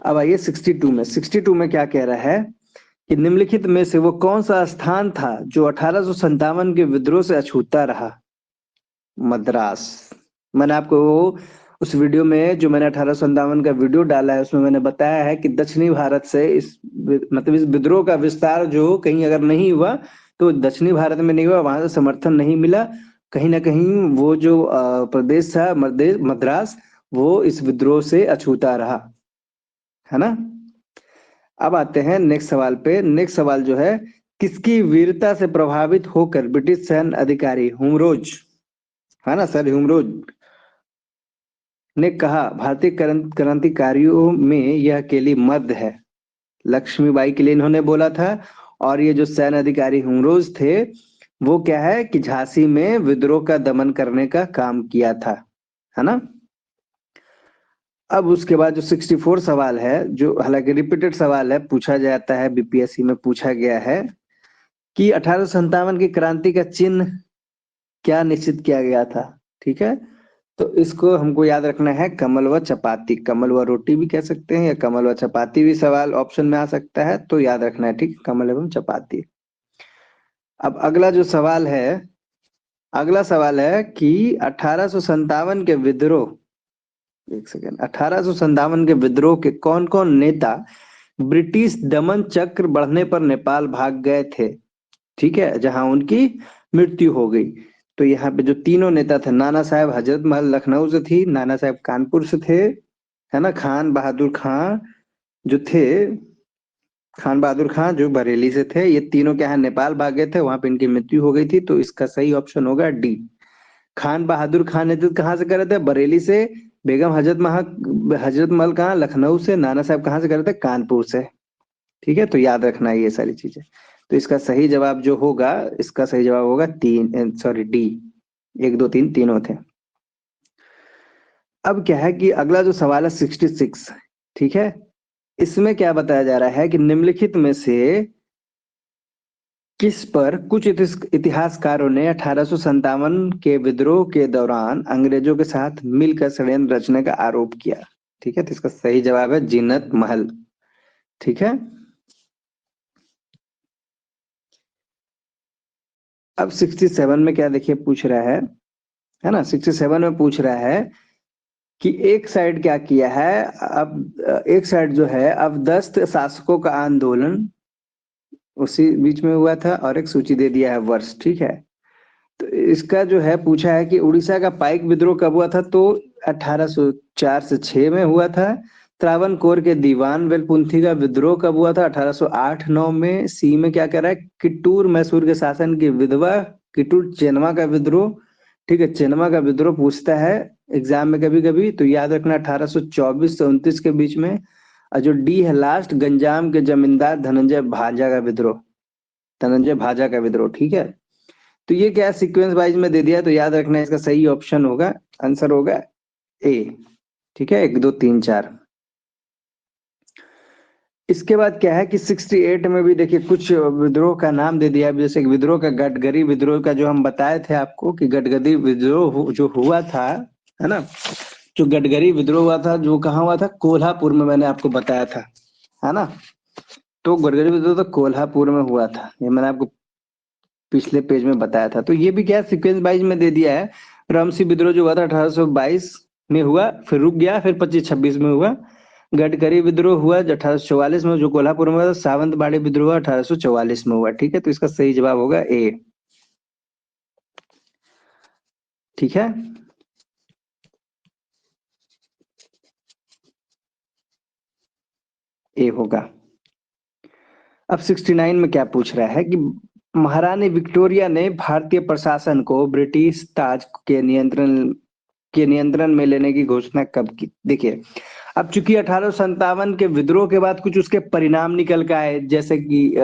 अब आइए 62 में क्या कह रहा है कि निम्नलिखित में से वो कौन सा स्थान था जो 1857 के विद्रोह से अछूता रहा। मद्रास। मैंने आपको उस वीडियो में, जो मैंने 1857 का वीडियो डाला है, उसमें मैंने बताया है कि दक्षिणी भारत से इस मतलब इस विद्रोह का विस्तार जो कहीं अगर नहीं हुआ तो दक्षिणी भारत में नहीं हुआ, वहां से समर्थन नहीं मिला। कहीं ना कहीं वो जो प्रदेश था मद्रास, वो इस विद्रोह से अछूता रहा, है ना। अब आते हैं नेक्स्ट सवाल पे। नेक्स्ट सवाल जो है, किसकी वीरता से प्रभावित होकर ब्रिटिश सैन्य अधिकारी हुमरोज, है ना सर, हुमरोज ने कहा भारतीय क्रांतिकारियों में यह अकेली मर्द है। लक्ष्मीबाई के लिए इन्होंने बोला था। और ये जो सैन्य अधिकारी हुमरोज थे, वो क्या है कि झांसी में विद्रोह का दमन करने का काम किया था, है ना। अब उसके बाद जो 64 सवाल है, जो हालांकि रिपीटेड सवाल है, पूछा जाता है, बीपीएससी में पूछा गया है कि 1857 की क्रांति का चिन्ह क्या निश्चित किया गया था। ठीक है। तो इसको हमको याद रखना है, कमल व चपाती, कमल व रोटी भी कह सकते हैं, या कमल व चपाती भी सवाल ऑप्शन में आ सकता है, तो याद रखना है। ठीक, कमल एवं चपाती। अब अगला जो सवाल है, अगला सवाल है कि 1857 के विद्रोह, एक सेकेंड, 1857 के विद्रोह के कौन कौन नेता ब्रिटिश दमन चक्र बढ़ने पर नेपाल भाग गए थे। ठीक है, जहां उनकी मृत्यु हो गई। तो यहाँ पे जो तीनों नेता थे, नाना साहब हजरत महल लखनऊ से थी, नाना साहब कानपुर से थे, है ना, खान बहादुर खां जो थे, खान बहादुर खां जो बरेली से थे, ये तीनों क्या है, नेपाल भाग गए थे, वहां पे इनकी मृत्यु हो गई थी। तो इसका सही ऑप्शन होगा डी। खान बहादुर खान नेतृत्व कहाँ से कर रहे थे, बरेली से। बेगम हजरत महल कहाँ, लखनऊ से। नाना साहब कहाँ से कर रहे थे, कानपुर से। ठीक है। तो याद रखना है ये सारी चीजें। तो इसका सही जवाब जो होगा, इसका सही जवाब होगा तीन, सॉरी डी। एक दो तीन तीनों थे। अब क्या है कि अगला जो सवाल है 66। ठीक है। इसमें क्या बताया जा रहा है कि निम्नलिखित में से किस पर कुछ इतिहासकारों ने 1857 के विद्रोह के दौरान अंग्रेजों के साथ मिलकर षड्यंत्र रचने का आरोप किया। ठीक है। तो इसका सही जवाब है जीनत महल। ठीक है। अब 67 में क्या देखिए पूछ रहा है ना, 67 में पूछ रहा है कि एक साइड क्या किया है। अब एक साइड जो है, अब 10 शासकों का आंदोलन उसी बीच में हुआ था, और एक सूची दे दिया है वर्ष। ठीक है। तो इसका जो है पूछा है कि उड़ीसा का पाइक विद्रोह कब हुआ था, तो 1804 से 6 में हुआ था। त्रावणकोर के दीवान वेलपुंथी का विद्रोह कब हुआ था, 1808-9 में। सी में क्या कह रहा है, किट्टूर मैसूर के शासन की विधवा किट्टूर चेन्नवा का विद्रोह। ठीक है, चेन्नवा का विद्रोह पूछता है एग्जाम में कभी कभी, तो याद रखना 1824 से 29 के बीच में। और जो डी है लास्ट, गंजाम के जमींदार धनंजय भाजा का विद्रोह, धनंजय भाजा का विद्रोह। ठीक है। तो ये क्या सीक्वेंस वाइज में दे दिया, तो याद रखना है इसका सही ऑप्शन होगा, आंसर होगा ए। ठीक है, 1 2 3 4। इसके बाद क्या है कि 68 में भी देखिए कुछ विद्रोह का नाम दे दिया, जैसे कि विद्रोह का गडगरी विद्रोह का जो हम बताए थे आपको कि गडगरी विद्रोह जो हुआ था, है ना, जो गडगरी विद्रोह हुआ था जो कहाँ हुआ था, कोल्हापुर में, मैंने आपको बताया था, है ना। तो गडगरी विद्रोह तो कोल्हापुर में हुआ था, ये मैंने आपको पिछले पेज में बताया था। तो ये भी क्या सीक्वेंस वाइज में दे दिया है। रामसी विद्रोह जो हुआ था 1822 में हुआ, फिर रुक गया, फिर 25-26 में हुआ। गडकरी विद्रोह हुआ जो 1844 में, जो कोल्हापुर में हुआ। सावंतवाड़ी विद्रोह 1844 में हुआ। ठीक है, तो इसका सही जवाब होगा ए। ठीक है, ए होगा। अब 69 में क्या पूछ रहा है कि महारानी विक्टोरिया ने भारतीय प्रशासन को ब्रिटिश ताज के नियंत्रण में लेने की घोषणा कब की। देखिए, अब चूंकि 1857 के विद्रोह के बाद कुछ उसके परिणाम निकल के आए, जैसे कि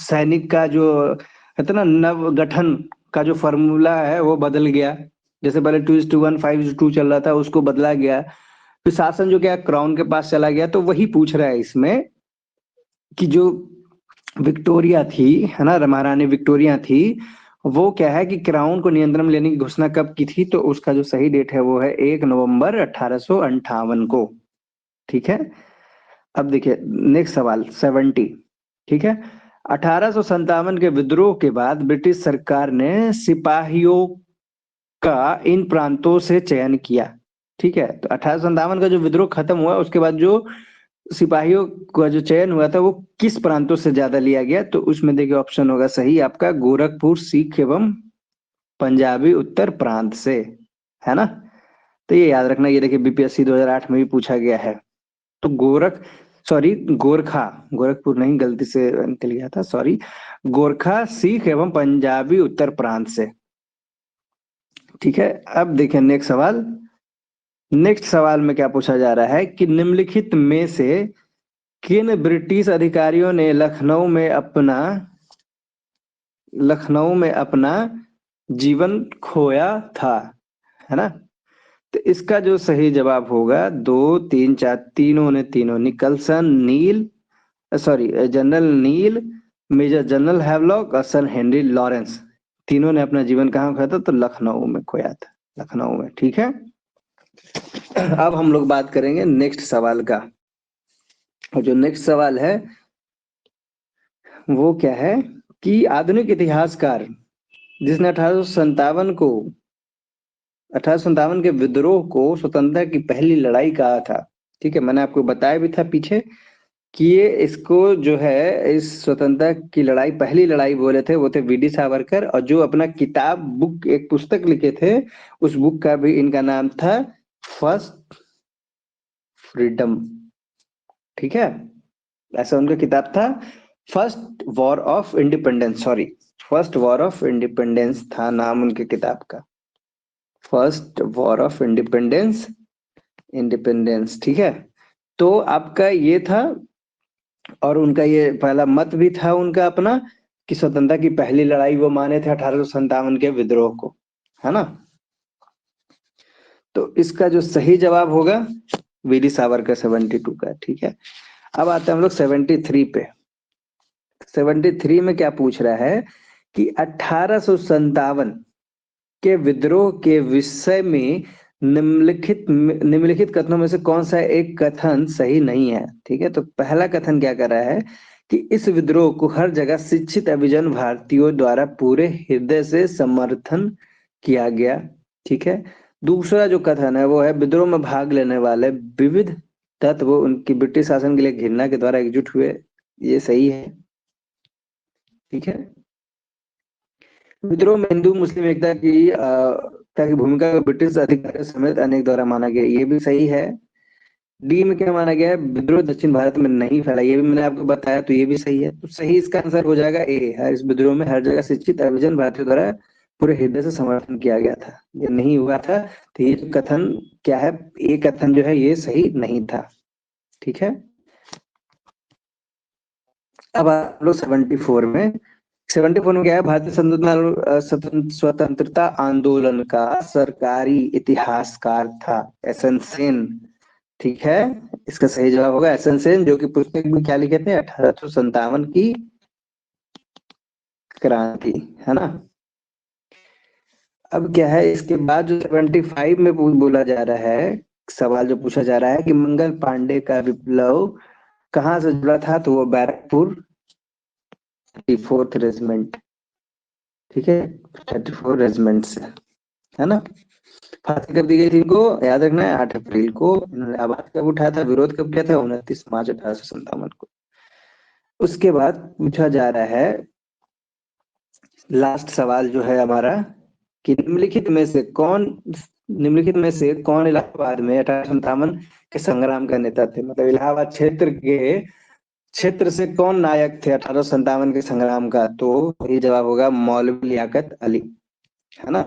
सैनिक का जो कहते ना नव गठन का जो फॉर्मूला है वो बदल गया। जैसे पहले 2:1 5:2 चल रहा था, उसको बदला गया। फिर शासन जो क्या क्राउन के पास चला गया। तो वही पूछ रहा है इसमें कि जो विक्टोरिया थी, है ना, महारानी विक्टोरिया थी, वो क्या है कि क्राउन को नियंत्रण में लेने की घोषणा कब की थी। तो उसका जो सही डेट है वो है 1 नवंबर 1858 को। ठीक है, अब देखिए नेक्स्ट सवाल 70। ठीक है, 1857 के विद्रोह के बाद ब्रिटिश सरकार ने सिपाहियों का इन प्रांतों से चयन किया। ठीक है, तो 1857 का जो विद्रोह खत्म हुआ उसके बाद जो सिपाहियों का जो चयन हुआ था वो किस प्रांतों से ज्यादा लिया गया। तो उसमें देखिए ऑप्शन होगा सही आपका गोरखपुर, सिख एवं पंजाबी उत्तर प्रांत से, है ना। तो ये याद रखना, ये देखिए बीपीएससी 2008 में भी पूछा गया है। तो सॉरी, गोरखा, गोरखपुर नहीं, गलती से निकल गया था, सॉरी। गोरखा, सिख एवं पंजाबी उत्तर प्रांत से। ठीक है, अब देखिए नेक्स्ट सवाल। नेक्स्ट सवाल में क्या पूछा जा रहा है कि निम्नलिखित में से किन ब्रिटिश अधिकारियों ने लखनऊ में अपना जीवन खोया था, है ना। तो इसका जो सही जवाब होगा 2, 3, 4, तीनों निकलसन, नील, सॉरी, जनरल नील, मेजर जनरल हैवलॉक और सर हेनरी लॉरेंस, तीनों ने अपना जीवन कहाँ खोया था। तो लखनऊ में खोया था, लखनऊ में। ठीक है, अब हम लोग बात करेंगे नेक्स्ट सवाल का। और जो नेक्स्ट सवाल है वो क्या है कि आधुनिक इतिहासकार जिसने 1857 के विद्रोह को स्वतंत्रता की पहली लड़ाई कहा था। ठीक है, मैंने आपको बताया भी था पीछे कि ये इसको जो है, इस स्वतंत्रता की लड़ाई पहली लड़ाई बोले थे वो थे वीडी सावरकर। और जो अपना किताब बुक एक पुस्तक लिखे थे उस बुक का भी इनका नाम था फर्स्ट फ्रीडम। ठीक है, ऐसा उनका किताब था, first war of independence, sorry, first war of independence था नाम उनके किताब का, फर्स्ट वॉर ऑफ इंडिपेंडेंस। ठीक है, तो आपका ये था। और उनका ये पहला मत भी था उनका अपना कि स्वतंत्रता की पहली लड़ाई वो माने थे 1857 के विद्रोह को, है ना। तो इसका जो सही जवाब होगा वीडी सावरकर 72 का। ठीक है, अब आते हैं हम लोग 73 पे। 73 में क्या पूछ रहा है कि 1857 के विद्रोह के विषय में निम्नलिखित कथनों में से कौन सा एक कथन सही नहीं है। ठीक है, तो पहला कथन क्या कर रहा है कि इस विद्रोह को हर जगह शिक्षित अभिजन भारतीयों द्वारा पूरे हृदय से समर्थन किया गया। ठीक है, दूसरा जो कथन है वो है विद्रोह में भाग लेने वाले विविध तत्व उनकी ब्रिटिश शासन के लिए घृणा के द्वारा एकजुट हुए। ये सही है। ठीक है, विद्रोह में हिंदू मुस्लिम एकता की भूमिका को ब्रिटिश अधिकारियों समेत अनेक द्वारा माना गया। ये भी सही है। डी में क्या माना गया है, विद्रोह दक्षिण भारत में नहीं फैला। ये भी मैंने आपको बताया, तो ये भी सही है। तो सही इसका आंसर हो जाएगा ए है, इस विद्रोह में हर जगह शिक्षित अभिजन भारतीयों द्वारा पूरे हृदय से समर्थन किया गया था, ये नहीं हुआ था। तो ये जो कथन क्या है, ये कथन जो है ये सही नहीं था। ठीक है, अब आप लोग 74 में। 74 में क्या है, भारतीय स्वतंत्रता आंदोलन का सरकारी इतिहासकार था एस एन सेन। ठीक है, इसका सही जवाब होगा एस एन सेन, जो कि पुस्तक में क्या लिखे थे, 1857 की क्रांति, है ना। अब क्या है, इसके बाद जो 75 में बोला जा रहा है, सवाल जो पूछा जा रहा है कि मंगल पांडे का विप्लव कहाँ से जुड़ा था, तो वो बैरकपुर 34th रेजिमेंट, ठीक है, 34 रेजिमेंट से, है ना। फांसी कब दी गई थी इनको, याद रखना है 8 अप्रैल को। इन्होंने आवाज कब उठाया था, विरोध कब किया था, 29 मार्च 1857 को। उसके बाद पूछा जा रहा है लास्ट सवाल जो है हमारा, कि निम्नलिखित में से कौन इलाहाबाद में 1857 के संग्राम का नेता थे, मतलब इलाहाबाद क्षेत्र से कौन नायक थे 1857 के संग्राम का, तो ये जवाब होगा मौलवी लियाकत अली, है ना।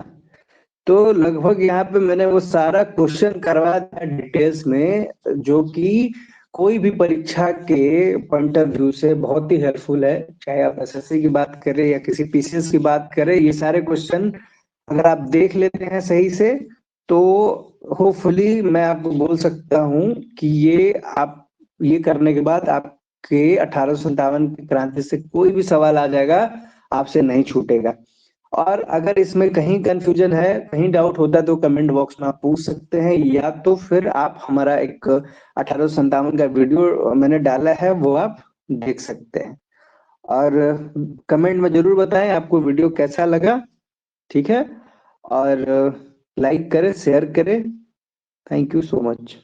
तो लगभग यहाँ पे मैंने वो सारा क्वेश्चन करवा दिया डिटेल्स में, जो कि कोई भी परीक्षा के पॉइंट ऑफ व्यू से बहुत ही हेल्पफुल है। चाहे आप एसएससी की बात करें या किसी पीसीएस की बात करें, ये सारे क्वेश्चन अगर आप देख लेते हैं सही से, तो होपफुली मैं आपको बोल सकता हूँ कि ये करने के बाद आपके 1857 की क्रांति से कोई भी सवाल आ जाएगा, आपसे नहीं छूटेगा। और अगर इसमें कहीं कंफ्यूजन है, कहीं डाउट होता है, तो कमेंट बॉक्स में आप पूछ सकते हैं, या तो फिर आप हमारा एक 1857 का वीडियो मैंने डाला है, वो आप देख सकते हैं। और कमेंट में जरूर बताएं आपको वीडियो कैसा लगा, ठीक है। और लाइक करें, शेयर करें। Thank you so much.